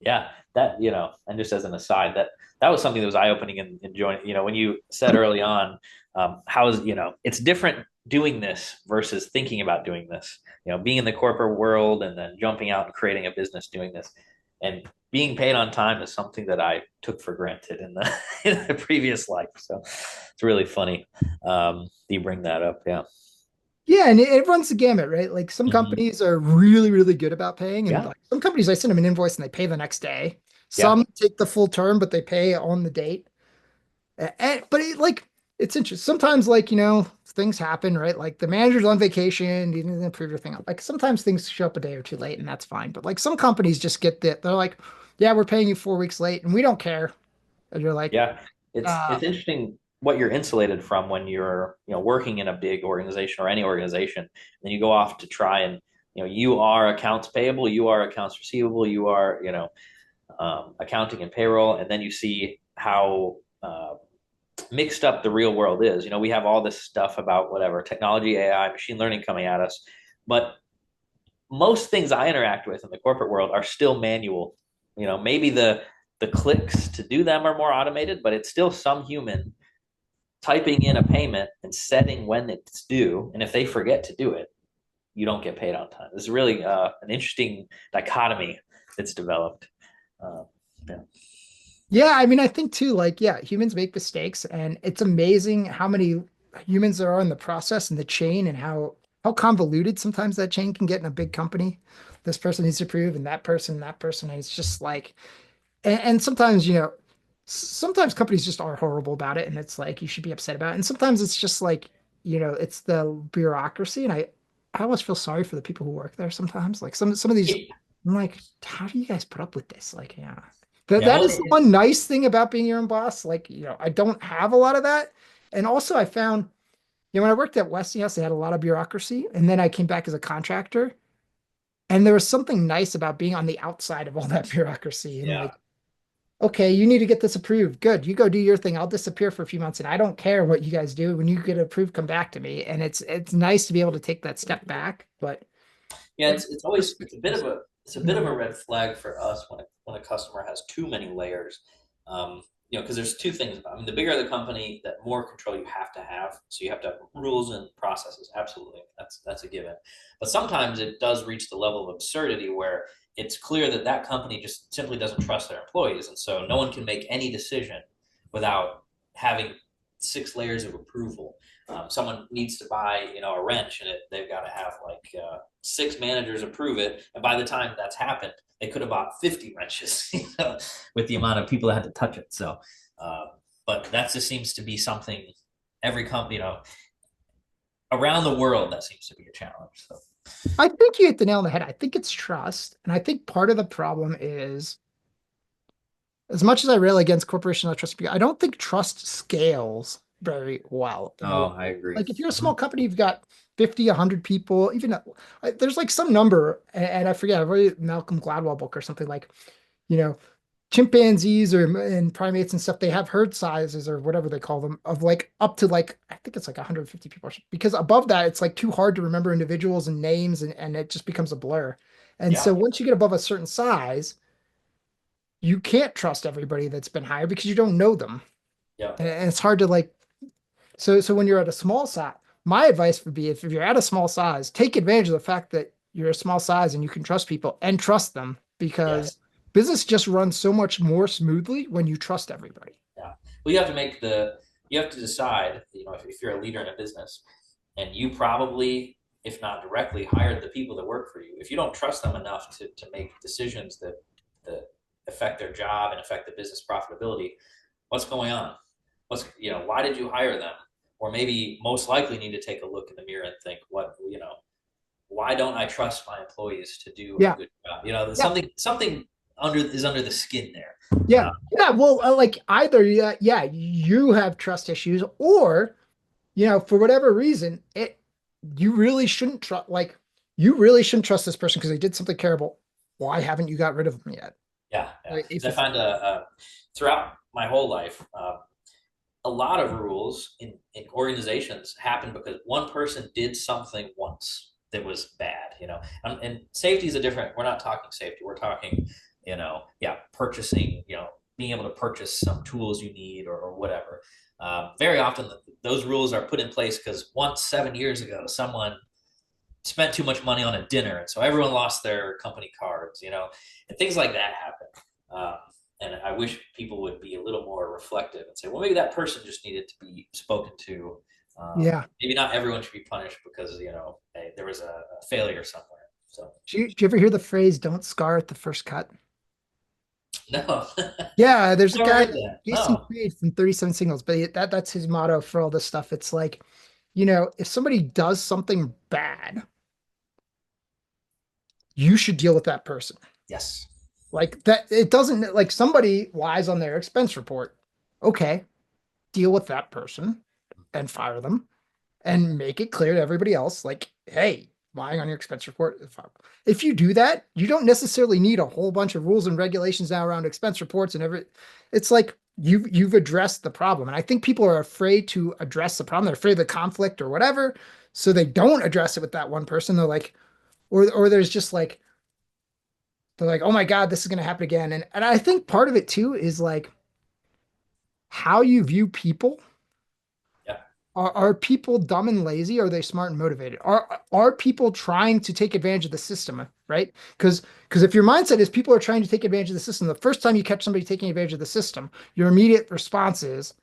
S1: Yeah, that and just as an aside, that was something that was eye opening in joining. When you said early on, how is it's different doing this versus thinking about doing this. Being in the corporate world and then jumping out and creating a business doing this, and being paid on time is something that I took for granted in the in the previous life. So it's really funny. You bring that up, yeah.
S2: Yeah, and it runs the gamut, right? Like some
S1: Hmm.
S2: companies are really, really good about paying, and
S1: Yeah,
S2: like some companies, I send them an invoice and they pay the next day.
S1: yeah,
S2: Some take the full term, but they pay on the date. But it's interesting. Sometimes, like things happen, right? Like the manager's on vacation, he didn't approve your thing. Like sometimes things show up a day or two late, and that's fine. But like some companies just get that they're like, "Yeah, we're paying you 4 weeks late, and we don't care." And you're like,
S1: yeah. It's interesting what you're insulated from when you're working in a big organization or any organization. Then you go off to try and you are accounts payable, you are accounts receivable, you are accounting and payroll, and then you see how mixed up the real world is. We have all this stuff about whatever technology, AI, machine learning coming at us, but most things I interact with in the corporate world are still manual. Maybe the clicks to do them are more automated, but it's still some human typing in a payment and setting when it's due. And if they forget to do it, you don't get paid on time. This is really an interesting dichotomy that's developed. Uh, yeah.
S2: Yeah, I mean, I think too, like, yeah, humans make mistakes, and it's amazing how many humans there are in the process and the chain, and how convoluted sometimes that chain can get in a big company. This person needs to prove, and that person, and it's just like, and sometimes, sometimes companies just are horrible about it, and it's like you should be upset about it. And sometimes it's just like, it's the bureaucracy, and I almost feel sorry for the people who work there sometimes. Like some of these, I'm like, how do you guys put up with this? Like, yeah.
S1: Yeah,
S2: That
S1: well,
S2: is the one nice thing about being your own boss. Like, I don't have a lot of that. And also I found, when I worked at Westinghouse, they had a lot of bureaucracy. And then I came back as a contractor. And there was something nice about being on the outside of all that bureaucracy and
S1: yeah.
S2: like, okay, you need to get this approved. Good. You go do your thing. I'll disappear for a few months and I don't care what you guys do. When you get approved, come back to me. And it's nice to be able to take that step back. But
S1: Yeah, it's always it's a bit of a
S2: Mhm.
S1: red flag for us when a customer has too many layers. Because there's two things about. I mean, the bigger the company, the more control you have to have. So you have to have rules and processes. Absolutely, that's a given. But sometimes it does reach the level of absurdity where it's clear that that company just simply doesn't trust their employees, and so no one can make any decision without having six layers of approval. Someone needs to buy, a wrench, and they've got to have like six managers approve it. And by the time that's happened, they could have bought 50 wrenches, with the amount of people that had to touch it. So, uh, but that just seems to be something every company, around the world, that seems to be a challenge. So,
S2: I think you hit the nail on the head. I think it's trust. And I think part of the problem is, as much as I rail against corporations not trusting people, I don't think trust scales very well in a lot.
S1: oh, I agree.
S2: Like if you're a
S1: Mm-hmm.
S2: small company, you've got 50, 100 people, even there's like some number, and I forget, I've read Malcolm Gladwell book or something like, you know, chimpanzees and primates and stuff, they have herd sizes or whatever they call them of like up to like, I think it's like 150 people because above that, it's like too hard to remember individuals and names and it just becomes a blur. And so
S1: Yeah,
S2: once you get above a certain size, you can't trust everybody that's been hired because you don't know them.
S1: yeah,
S2: And it's hard to like, so when you're at a small size, my advice would be if you're at a small size, take advantage of the fact that you're a small size and you can trust people and trust them
S1: yeah,
S2: because business just runs so much more smoothly when you trust everybody.
S1: yeah. Well, you have to decide, if you're a leader in a business, and you probably, if not directly, hired the people that work for you. If you don't trust them enough to make decisions that affect their job and affect the business profitability, what's going on? Why did you hire them? Or maybe most likely need to take a look in the mirror and think, why don't I trust my employees to do a
S2: Yeah.
S1: good job? There's
S2: Yeah.
S1: something under the skin there.
S2: Yeah.
S1: Uh,
S2: Yeah. Well, like either, yeah, you have trust issues or, for whatever reason, you really shouldn't trust, like, you really shouldn't trust this person because they did something terrible. Why haven't you got rid of them yet?
S1: yeah, yeah.
S2: Like,
S1: Because I find throughout my whole life, a lot of rules in organizations happen because one person did something once that was bad, and safety is a different, we're not talking safety. We're talking, yeah, purchasing, being able to purchase some tools you need or whatever. Very often those rules are put in place because once 7 years ago, someone spent too much money on a dinner. And so everyone lost their company cards, and things like that happen. Um, and I wish people would be a little more reflective and say, well, maybe that person just needed to be spoken to.
S2: yeah.
S1: Maybe not everyone should be punished because, hey, there was a failure somewhere. So,
S2: Do you ever hear the phrase "don't scar at the first cut"?
S1: no,
S2: Yeah, there's a
S1: never
S2: guy,
S1: heard that.
S2: Jason
S1: No.
S2: Creed from 37 Singles, but that's his motto for all this stuff. It's like, if somebody does something bad, you should deal with that person.
S1: Yes.
S2: Like that, it doesn't like somebody lies on their expense report. Okay, deal with that person and fire them and make it clear to everybody else, like, hey, lying on your expense report. If you do that, you don't necessarily need a whole bunch of rules and regulations now around expense reports and every. It's like you've addressed the problem, and I think people are afraid to address the problem. They're afraid of the conflict or whatever, so they don't address it with that one person. They're like, or there's just like they're like, oh my God, this is going to happen again. And I think part of it too is like how you view people.
S1: Yeah.
S2: Are people dumb and lazy? Or are they smart and motivated? Are people trying to take advantage of the system, right? Because if your mindset is people are trying to take advantage of the system, the first time you catch somebody taking advantage of the system, your immediate response is,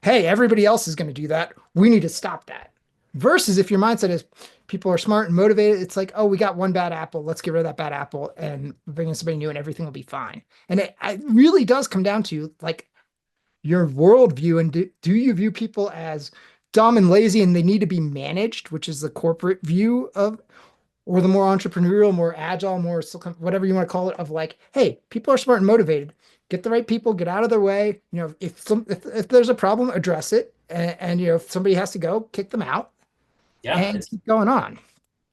S2: hey, everybody else is going to do that. We need to stop that. Versus if your mindset is people are smart and motivated, it's like, oh, we got one bad apple. Let's get rid of that bad apple and bring in somebody new and everything will be fine. And it really does come down to like your worldview and do you view people as dumb and lazy and they need to be managed, which is the corporate view of, or the more entrepreneurial, more agile, more whatever you want to call it, of like, hey, people are smart and motivated. Get the right people, get out of their way. You know, if there's a problem, address it. And you know, if somebody has to go, kick them out
S1: Yeah.
S2: and keep going on.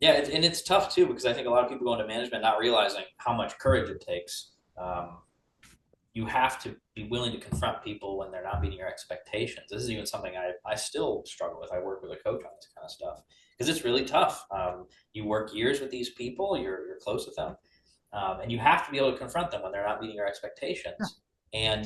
S1: Yeah, and it's tough too because I think a lot of people go into management not realizing how much courage it takes. You have to be willing to confront people when they're not meeting your expectations. This is even something I still struggle with. I work with a coach on this kind of stuff because it's really tough. You work years with these people, you're close with them, and you have to be able to confront them when they're not meeting your
S2: Yeah.
S1: expectations. And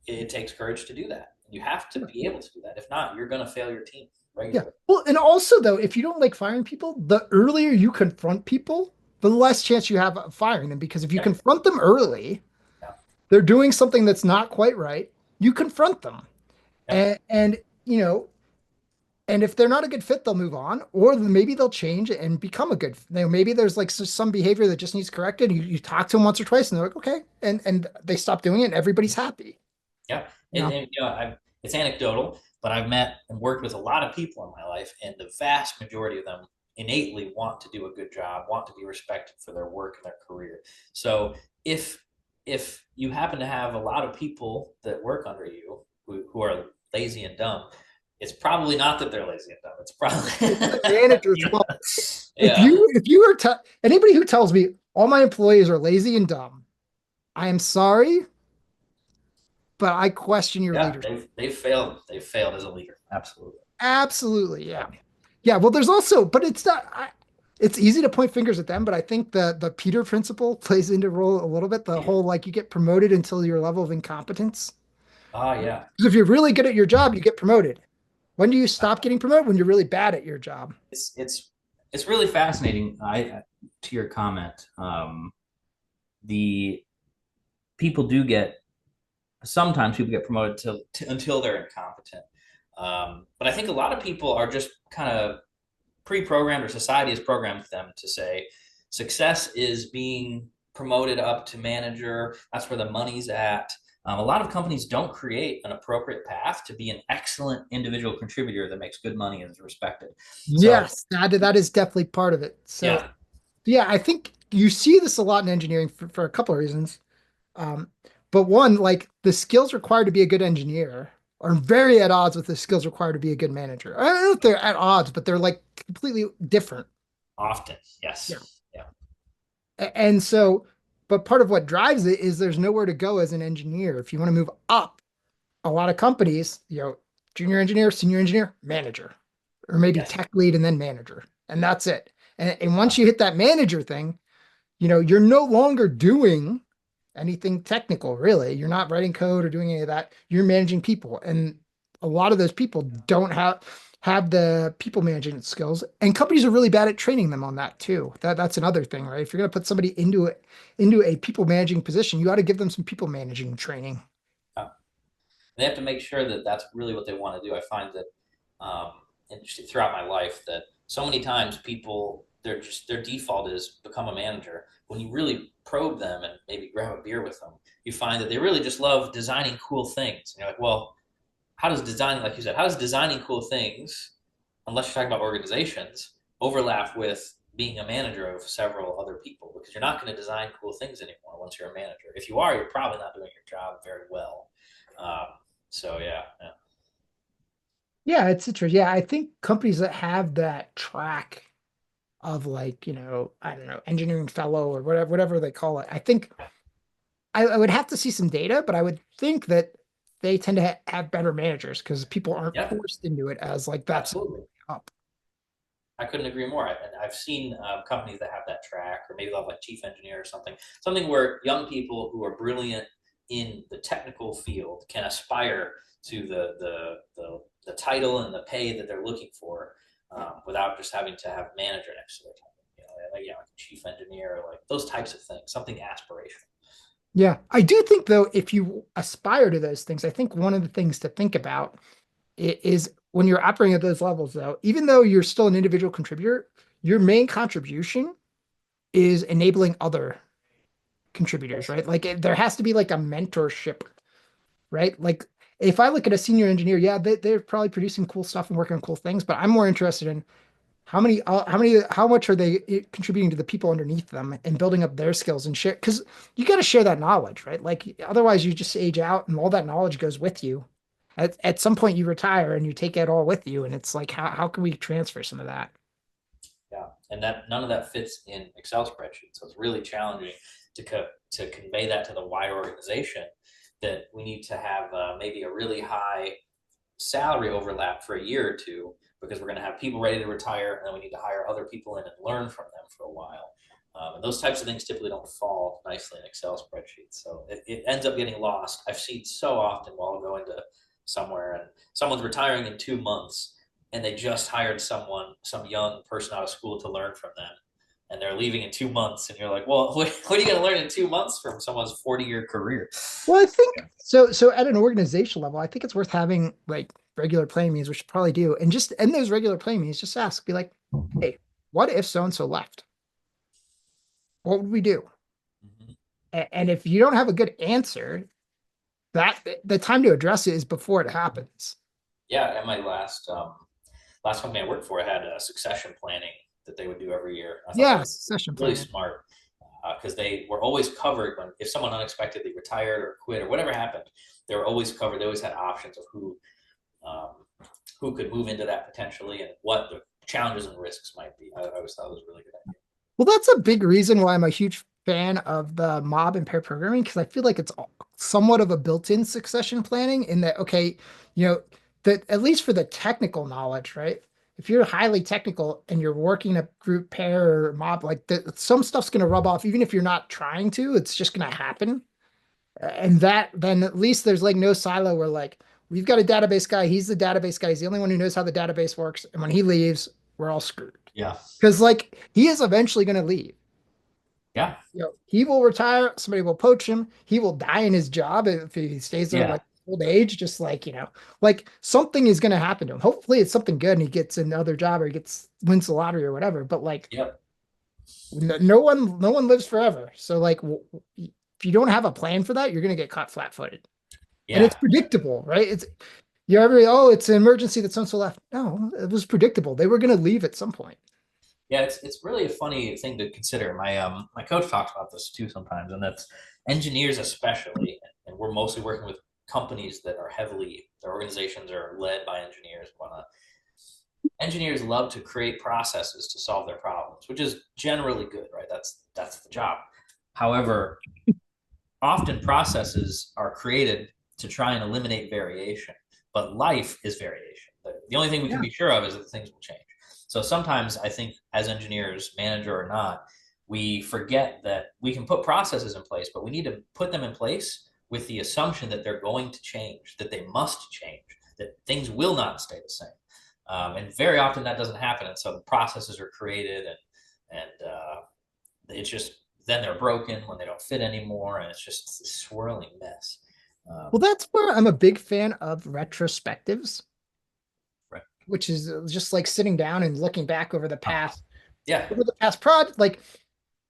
S1: it takes courage to do that. You have to be able to do that. If not, you're going to fail your team
S2: Yeah.
S1: regularly.
S2: Well, and also though, if you don't like firing people, the earlier you confront people, the less chance you have of firing them. Because if you
S1: Yeah,
S2: confront them early,
S1: yeah,
S2: they're doing something that's not quite right, you confront them.
S1: yeah,
S2: And you know, and if they're not a good fit, they'll move on, or maybe they'll change and become a good. You know, maybe there's like some behavior that just needs corrected. You talk to them once or twice, and they're like, okay, and they stop doing it, and everybody's happy.
S1: yeah.
S2: You know,
S1: It's anecdotal, but I've met and worked with a lot of people in my life, and the vast majority of them innately want to do a good job, want to be respected for their work and their career. So if you happen to have a lot of people that work under you who are lazy and dumb, it's probably not that they're lazy and dumb. It's
S2: it's the
S1: probably
S2: manager's
S1: yeah,
S2: fault.
S1: yeah,
S2: If you are anybody who tells me all my employees are lazy and dumb, I am sorry, but I question your
S1: yeah.
S2: leadership.
S1: They've failed. They've failed as a leader. Absolutely.
S2: Absolutely,
S1: Yeah.
S2: yeah. Yeah, well, there's also, but it's not. It's easy to point fingers at them, but I think the Peter principle plays into role a little bit. The
S1: Peter.
S2: whole like you get promoted until your level of incompetence.
S1: Ah, yeah.
S2: Because if you're really good at your job, you get promoted. When do you stop getting promoted? When you're really bad at your job.
S1: It's really fascinating. I to your comment, the people do get sometimes people get promoted until they're incompetent. But I think a lot of people are just kind of pre-programmed, or society has programmed them to say success is being promoted up to manager. That's where the money's at. A lot of companies don't create an appropriate path to be an excellent individual contributor that makes good money and is respected. So
S2: Yes, that is definitely part of it. So
S1: yeah,
S2: yeah, I think you see this a lot in engineering for a couple of reasons. Um, but one, like the skills required to be a good engineer are very at odds with the skills required to be a good manager. I don't know if they're at odds, but they're like completely different.
S1: often,
S2: Yeah.
S1: yes, yeah,
S2: And so, but part of what drives it is there's nowhere to go as an engineer. If you want to move up, a lot of companies, you know, junior engineer, senior engineer, manager, or maybe
S1: yes.
S2: tech lead and then manager. And that's it. And once you hit that manager thing, you know, you're no longer doing anything technical, really. You're not writing code or doing any of that. You're managing people. And a lot of those people don't have the people management skills. And companies are really bad at training them on that too. That's another thing, right? If you're going to put somebody into a people managing position, you ought to give them some people managing training.
S1: Uh, they have to make sure that that's really what they want to do. I find that and throughout my life that so many times people their default is become a manager. When you really probe them and maybe grab a beer with them, you find that they really just love designing cool things. And you're like, well, how does designing, like you said, how does designing cool things, unless you're talking about organizations, overlap with being a manager of several other people? Because you're not going to design cool things anymore once you're a manager. If you are, you're probably not doing your job very well. Um, so yeah, yeah,
S2: Yeah, it's interesting. Yeah, I think companies that have that track of like, you know, I don't know, engineering fellow or whatever they call it. I think I would have to see some data, but I would think that they tend to have better managers because people aren't
S1: yeah,
S2: forced into it as like that's
S1: absolutely.
S2: up.
S1: I couldn't agree more. And I've seen companies that have that track, or maybe they'll have like chief engineer or something where young people who are brilliant in the technical field can aspire to the title and the pay that they're looking for, without just having to have manager next to their title. Like chief engineer, or like those types of things, something aspirational.
S2: Yeah. I do think though, if you aspire to those things, I think one of the things to think about is when you're operating at those levels though, even though you're still an individual contributor, your main contribution is enabling other contributors, right? Like there has to be like a mentorship, right? Like if I look at a senior engineer, yeah, they're probably producing cool stuff and working on cool things, but I'm more interested in how much are they contributing to the people underneath them and building up their skills and share? Because you got to share that knowledge, right? Like otherwise, you just age out and all that knowledge goes with you. At some point, you retire and you take it all with you, and it's like, how can we transfer some of that?
S1: Yeah, and that none of that fits in Excel spreadsheets, so it's really challenging to convey that to the wider organization. That we need to have maybe a really high salary overlap for a year or two, because we're going to have people ready to retire, and then we need to hire other people in and learn from them for a while. And those types of things typically don't fall nicely in Excel spreadsheets, so it ends up getting lost. I've seen so often while I'll go into somewhere and someone's retiring in 2 months, and they just hired some young person out of school to learn from them, and they're leaving in 2 months, and you're like, well, what are you going to learn in 2 months from someone's 40-year career?
S2: Well, I think so. So at an organization level, I think it's worth having like regular planning meetings, which you probably do, and just in those regular planning meetings, just ask, be like, hey, what if so and so left? What would we do?
S1: Mm-hmm.
S2: And if you don't have a good answer, that the time to address it is before it happens.
S1: Yeah, at my last company I worked for had a succession planning that they would do every year. I thought that
S2: Yeah,
S1: was
S2: succession
S1: really
S2: planning.
S1: smart, because they were always covered when if someone unexpectedly retired or quit or whatever happened, they were always covered. They always had options of um, who could move into that potentially and what the challenges and risks might be. I always thought it was a really good idea.
S2: Well, that's a big reason why I'm a huge fan of the mob and pair programming because I feel like it's somewhat of a built-in succession planning in that, okay, you know, that at least for the technical knowledge, right? If you're highly technical and you're working a group pair or mob, like some stuff's going to rub off, even if you're not trying to, it's just going to happen. And that then at least there's like no silo where like we've got a database guy, he's the database guy, he's the only one who knows how the database works. And when he leaves, we're all screwed.
S1: Yeah,
S2: Because like he is eventually going to leave.
S1: yeah,
S2: He will retire. Somebody will poach him. He will die in his job if he stays there
S1: yeah,
S2: like old age. Just like like something is going to happen to him. Hopefully, it's something good and he gets another job or he gets wins the lottery or whatever. But like,
S1: yep,
S2: no one lives forever. So like, if you don't have a plan for that, you're going to get caught flat-footed. And it's
S1: yeah.
S2: predictable, right? It's it's an emergency that so left. No, it was predictable. They were going to leave at some point.
S1: Yeah, it's really a funny thing to consider. My coach talks about this too sometimes, and that's engineers especially, and we're mostly working with companies that are heavily their organizations are led by engineers and whatnot. Engineers love to create processes to solve their problems, which is generally good, right? That's the job. However, often processes are created to try and eliminate variation, but life is variation. The only thing we can
S2: Yeah.
S1: be sure of is that things will change. So sometimes I think as engineers, manager or not, we forget that we can put processes in place, but we need to put them in place with the assumption that they're going to change, that they must change, that things will not stay the same. And very often that doesn't happen. And so the processes are created and it's just then they're broken when they don't fit anymore, and it's just this swirling mess.
S2: Well, that's where I'm a big fan of retrospectives,
S1: Right.
S2: which is just like sitting down and looking back
S1: Yeah.
S2: over the past project. Like,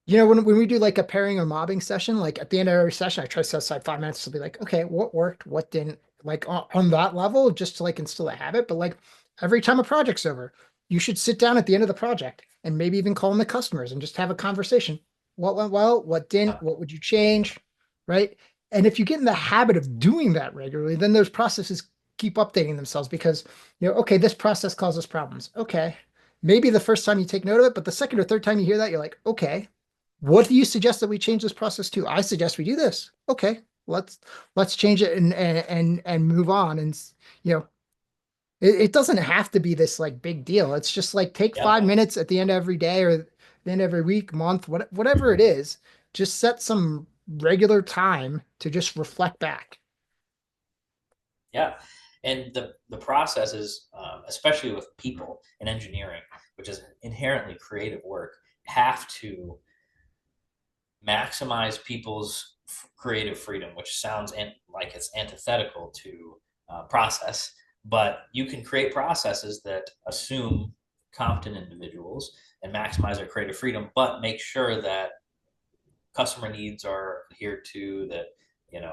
S2: when we do like a pairing or mobbing session, like at the end of every session, I try to set aside 5 minutes to be like, okay, what worked, what didn't, like on that level, just to like instill a habit. But like every time a project's over, you should sit down at the end of the project and maybe even call in the customers and just have a conversation. What went well? What didn't? What would you change? Right. And if you get in the habit of doing that regularly, then those processes keep updating themselves because, okay, this process causes problems. Okay. Maybe the first time you take note of it, but the second or third time you hear that, you're like, okay, what do you suggest that we change this process to? I suggest we do this. Okay, let's change it and move on. And you know, It doesn't have to be this like big deal. It's just like take
S1: Yeah.
S2: 5 minutes at the end of every day or the end of every week, month, whatever it is. Just set some regular time to just reflect back.
S1: Yeah. And the process is, especially with people in engineering, which is inherently creative work, have to maximize people's creative freedom, which sounds like it's antithetical to process. But you can create processes that assume competent individuals and maximize their creative freedom, but make sure that customer needs are adhered to, that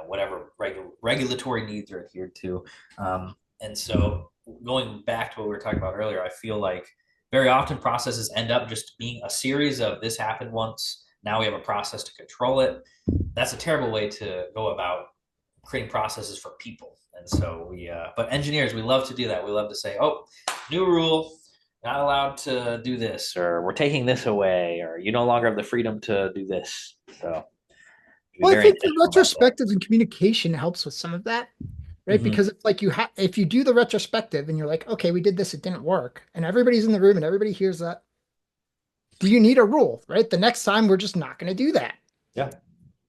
S1: whatever regulatory needs are adhered to. And so going back to what we were talking about earlier, I feel like very often processes end up just being a series of this happened once, now we have a process to control it. That's a terrible way to go about creating processes for people. And so but engineers, we love to do that. We love to say, oh, new rule, not allowed to do this, or we're taking this away, or you no longer have the freedom to do this. So be
S2: Well, I
S1: very
S2: think the
S1: intentional about that.
S2: retrospective and communication helps with some of that, right?
S1: Mm-hmm.
S2: Because it's like if you do the retrospective and you're like, okay, we did this, it didn't work, and everybody's in the room and everybody hears that, do you need a rule, right? The next time we're just not going to do that.
S1: Yeah.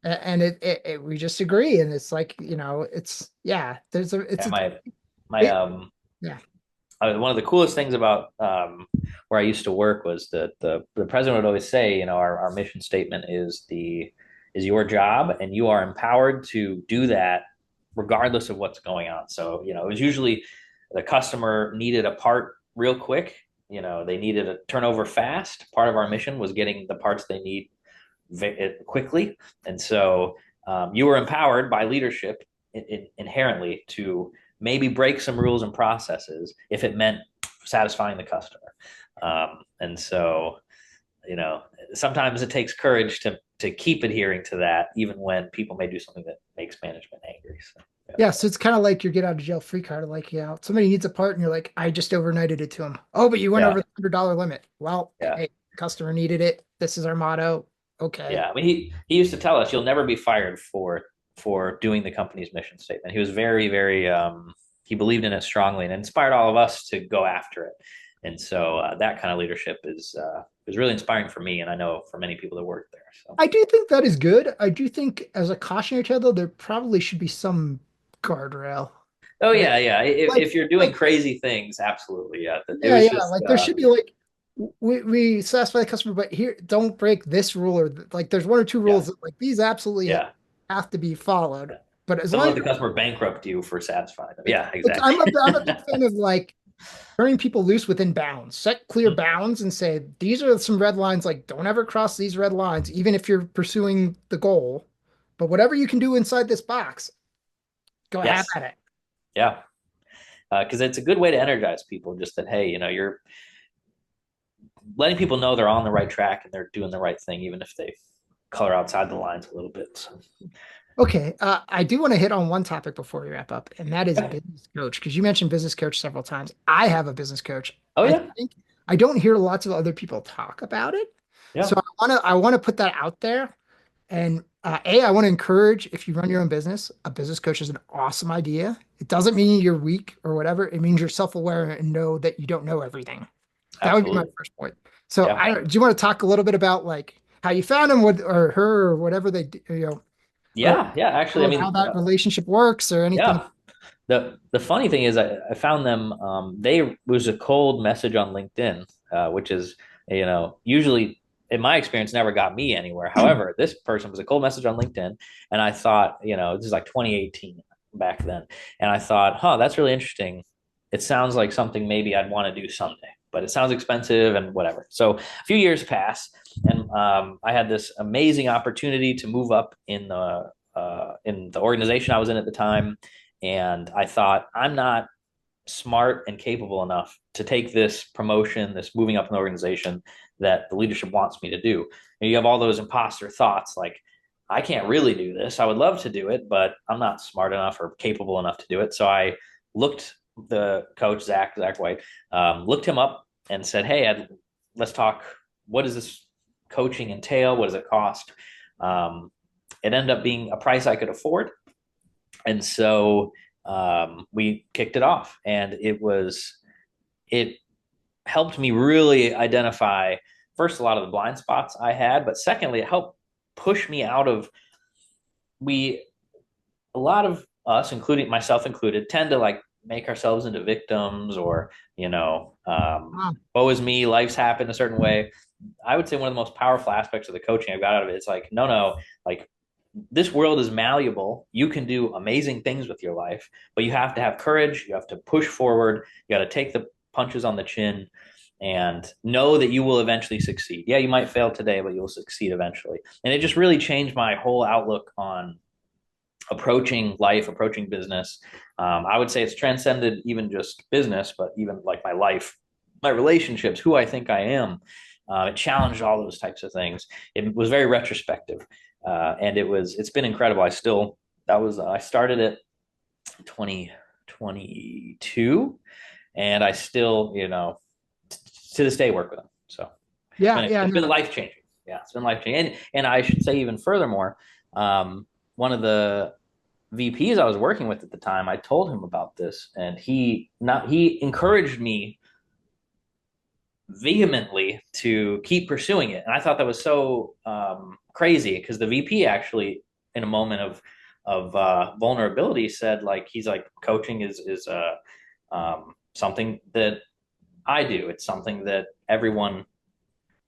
S2: And we just agree. And it's like, it's, yeah, it's
S1: Yeah.
S2: a,
S1: My
S2: it, yeah.
S1: one of the coolest things about where I used to work was that the president would always say, our mission statement is your job, and you are empowered to do that regardless of what's going on. So, it was usually the customer needed a part real quick. They needed a turnover fast. Part of our mission was getting the parts they need quickly. And so you were empowered by leadership inherently to maybe break some rules and processes if it meant satisfying the customer. And so, sometimes it takes courage to keep adhering to that, even when people may do something that makes management angry. So, yeah.
S2: Yeah. So it's kind of like your get out of jail free card. Like, somebody needs a part and you're like, I just overnighted it to them. Oh, but you went
S1: Yeah.
S2: over the $100 limit. Well,
S1: Yeah.
S2: hey, customer needed it. This is our motto. Okay.
S1: Yeah. I mean, he used to tell us you'll never be fired for doing the company's mission statement. He was very, very he believed in it strongly and inspired all of us to go after it. And so that kind of leadership is really inspiring for me, and I know for many people that work there. So.
S2: I do think that is good. I do think as a cautionary tale, though, there probably should be some guardrail,
S1: Oh
S2: right?
S1: yeah, yeah.
S2: Like,
S1: If you're doing
S2: like,
S1: crazy things, absolutely, yeah. It
S2: yeah,
S1: was
S2: yeah.
S1: just
S2: Like there should be like we satisfy the customer, but here don't break this rule or like there's one or two
S1: yeah,
S2: rules that like these absolutely
S1: yeah.
S2: have to be followed. But as
S1: Don't
S2: long
S1: let
S2: as
S1: the customer bankrupt you for satisfying them.
S2: like,
S1: Yeah,
S2: like
S1: exactly.
S2: I'm a big fan of like turning people loose within bounds. Set clear
S1: Mhm.
S2: bounds and say these are some red lines. Like don't ever cross these red lines, even if you're pursuing the goal. But whatever you can do inside this box, go have
S1: Yes,
S2: at it.
S1: yeah. Because it's a good way to energize people. Just that, hey, you're letting people know they're on the right track and they're doing the right thing, even if they color outside the lines a little bit. So,
S2: Okay, I do want to hit on one topic before we wrap up, and that is
S1: yeah.
S2: business coach, because you mentioned business coach several times. I have a business coach.
S1: Oh
S2: I
S1: yeah,
S2: think I don't hear lots of other people talk about it, so
S1: yeah,
S2: I want to put that out there. And I want to encourage if you run your own business, a business coach is an awesome idea. It doesn't mean you're weak or whatever. It means you're self-aware and know that you don't know everything. That would be my
S1: absolutely.
S2: first point. So
S1: Yeah,
S2: do you want to talk a little bit about like how you found him, what or her or whatever they do, or
S1: yeah, yeah. Actually, I
S2: how
S1: mean,
S2: that relationship works or anything?
S1: yeah. The funny thing is, I found them. They was a cold message on LinkedIn, which is usually in my experience never got me anywhere. However, this person was a cold message on LinkedIn, and I thought, this is like 2018 back then, and I thought, huh, that's really interesting. It sounds like something maybe I'd want to do someday, but it sounds expensive and whatever. So a few years pass, and I had this amazing opportunity to move up in the organization I was in at the time, and I thought, I'm not smart and capable enough to take this promotion, this moving up in the organization that the leadership wants me to do. And you have all those imposter thoughts like, I can't really do this. I would love to do it, but I'm not smart enough or capable enough to do it. So I looked the coach, Zach White, looked him up and said, hey, let's talk. What does this coaching entail? What does it cost? It ended up being a price I could afford. And so we kicked it off, and it helped me really identify first a lot of the blind spots I had, but secondly, it helped push me out of we a lot of us, including myself included, tend to like make ourselves into victims or
S2: Wow.
S1: woe is me, life's happened a certain way. I would say one of the most powerful aspects of the coaching I got out of it, it's like, no, like this world is malleable. You can do amazing things with your life, but you have to have courage. You have to push forward. You got to take the punches on the chin and know that you will eventually succeed. Yeah, you might fail today, but you'll succeed eventually. And it just really changed my whole outlook on approaching life, approaching business. I would say it's transcended even just business, but even like my life, my relationships, who I think I am. It challenged all those types of things. It was very retrospective, and it's been incredible. I started it 2022, and I still to this day work with them. So
S2: Yeah, yeah,
S1: it's been
S2: no.
S1: life changing. Yeah, it's been life changing, and I should say even furthermore, one of the VPs I was working with at the time, I told him about this, and he encouraged me vehemently to keep pursuing it. And I thought that was so crazy because the VP actually, in a moment of vulnerability, said like he's like coaching is something that I do. It's something that everyone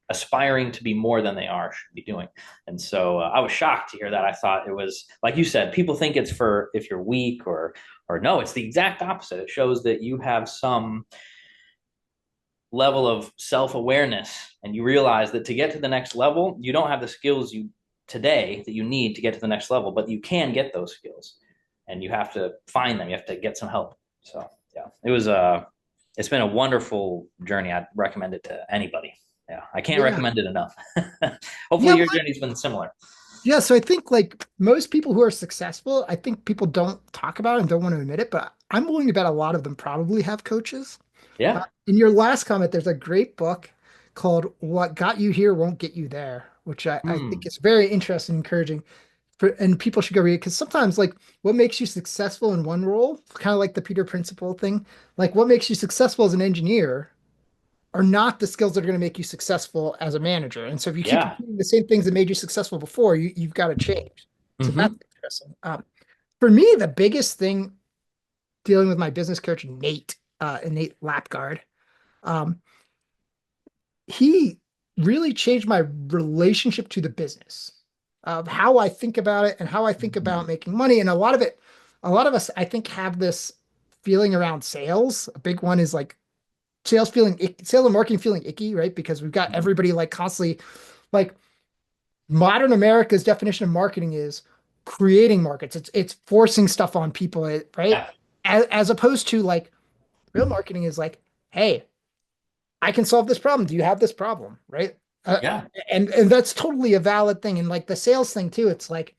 S1: aspiring to be more than they are should be doing. And so I was shocked to hear that. I thought it was like you said, people think it's for if you're weak or no, it's the exact opposite. It shows that you have some level of self-awareness and you realize that to get to the next level, you don't have the skills you today that you need to get to the next level, but you can get those skills and you have to find them. You have to get some help. So yeah, it's been a wonderful journey. I'd recommend it to anybody. Yeah, I can't
S2: Yeah.
S1: recommend it enough.
S2: Yeah,
S1: Hopefully, your
S2: well,
S1: journey's been similar.
S2: yeah, so I think like most people who are successful, I think people don't talk about it and don't want to admit it, but I'm willing to bet a lot of them probably have coaches.
S1: Yeah.
S2: In your last comment, there's a great book called What Got You Here Won't Get You There, which I think
S1: Hmm.
S2: is very interesting and encouraging and people should go read it because sometimes like what makes you successful in one role, kind of like the Peter Principle thing, like what makes you successful as an engineer are not the skills that are going to make you successful as a manager. And so if you keep
S1: Yeah.
S2: doing the same things that made you successful before, you've got to change. So that's
S1: Hmm.
S2: interesting. For me, the biggest thing dealing with my business coach, Nate Lapgard, um, he really changed my relationship to the business of how I think about it and how I think about making money. And a lot of us, I think, have this feeling around sales. A big one is like sales and marketing feeling icky, right? Because we've got everybody like constantly like modern America's definition of marketing is creating markets. It's forcing stuff on people, right?
S1: Yeah.
S2: As opposed to like real marketing is like, hey, I can solve this problem. Do you have this problem? Right. Uh,
S1: Yeah.
S2: and that's totally a valid thing. And like the sales thing too, it's like,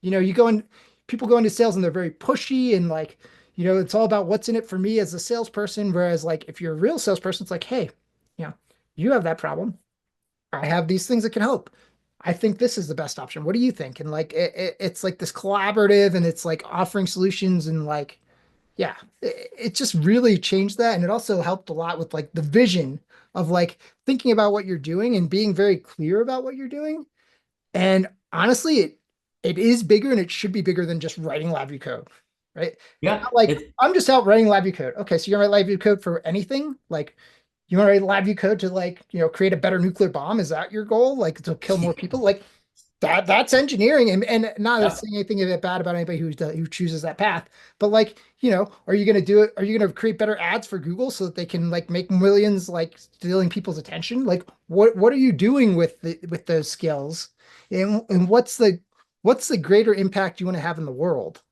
S2: you go in, people go into sales and they're very pushy and like, it's all about what's in it for me as a salesperson. Whereas like if you're a real salesperson, it's like, hey, you know, you have that problem. I have these things that can help. I think this is the best option. What do you think? And like it's like this collaborative and it's like offering solutions and like yeah, it just really changed that. And it also helped a lot with like the vision of like thinking about what you're doing and being very clear about what you're doing. And honestly, it is bigger and it should be bigger than just writing LabVIEW code, right? It's
S1: Yeah.
S2: not like
S1: It.
S2: I'm just out writing LabVIEW code. Okay, so you're gonna write LabVIEW code for anything? Like you want to write LabVIEW code to like, create a better nuclear bomb? Is that your goal? Like to kill more people? Like that's engineering and not
S1: Yeah.
S2: saying anything bad about anybody who chooses that path, but like, are you going to do it? Are you going to create better ads for Google so that they can like make millions, like stealing people's attention? Like what are you doing with those skills? And what's the greater impact you want to have in the world?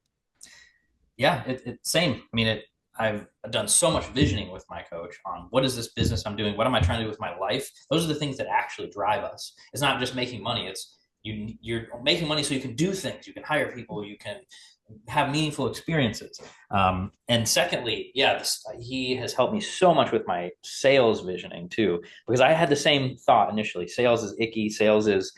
S1: Yeah. Same. I mean, I've done so much visioning with my coach on what is this business I'm doing? What am I trying to do with my life? Those are the things that actually drive us. It's not just making money. It's you're making money so you can do things. You can hire people. You can have meaningful experiences. And secondly, yeah, he has helped me so much with my sales visioning too, because I had the same thought initially. Sales is icky. Sales is,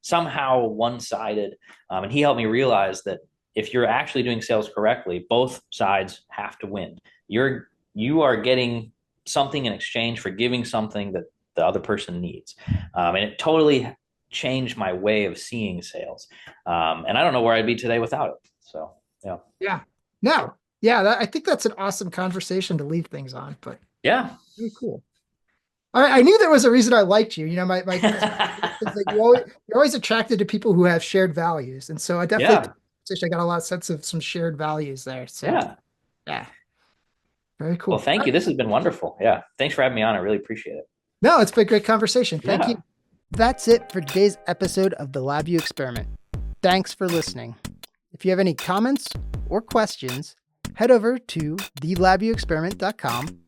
S1: somehow one sided. And he helped me realize that if you're actually doing sales correctly, both sides have to win. You are getting something in exchange for giving something that the other person needs. And it totally changed my way of seeing sales. And I don't know where I'd be today without it. So, yeah.
S2: Yeah. No. Yeah, I think that's an awesome conversation to leave things on, but
S1: Yeah.
S2: very cool. I knew there was a reason I liked you. You know, my is like you're always attracted to people who have shared values. And so I definitely
S1: Yeah.
S2: I got a lot of sense of some shared values there. So
S1: Yeah.
S2: yeah, very
S1: Well,
S2: cool.
S1: thank you. This has been wonderful. Yeah. Thanks for having me on. I really appreciate it.
S2: No, it's been a great conversation. Thank you.
S1: Yeah.
S2: That's it for today's episode of the LabVIEW Experiment. Thanks for listening. If you have any comments or questions, head over to thelabviewexperiment.com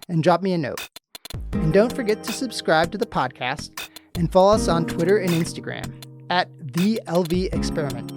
S2: and drop me a note. And don't forget to subscribe to the podcast and follow us on Twitter and Instagram at the LV Experiment.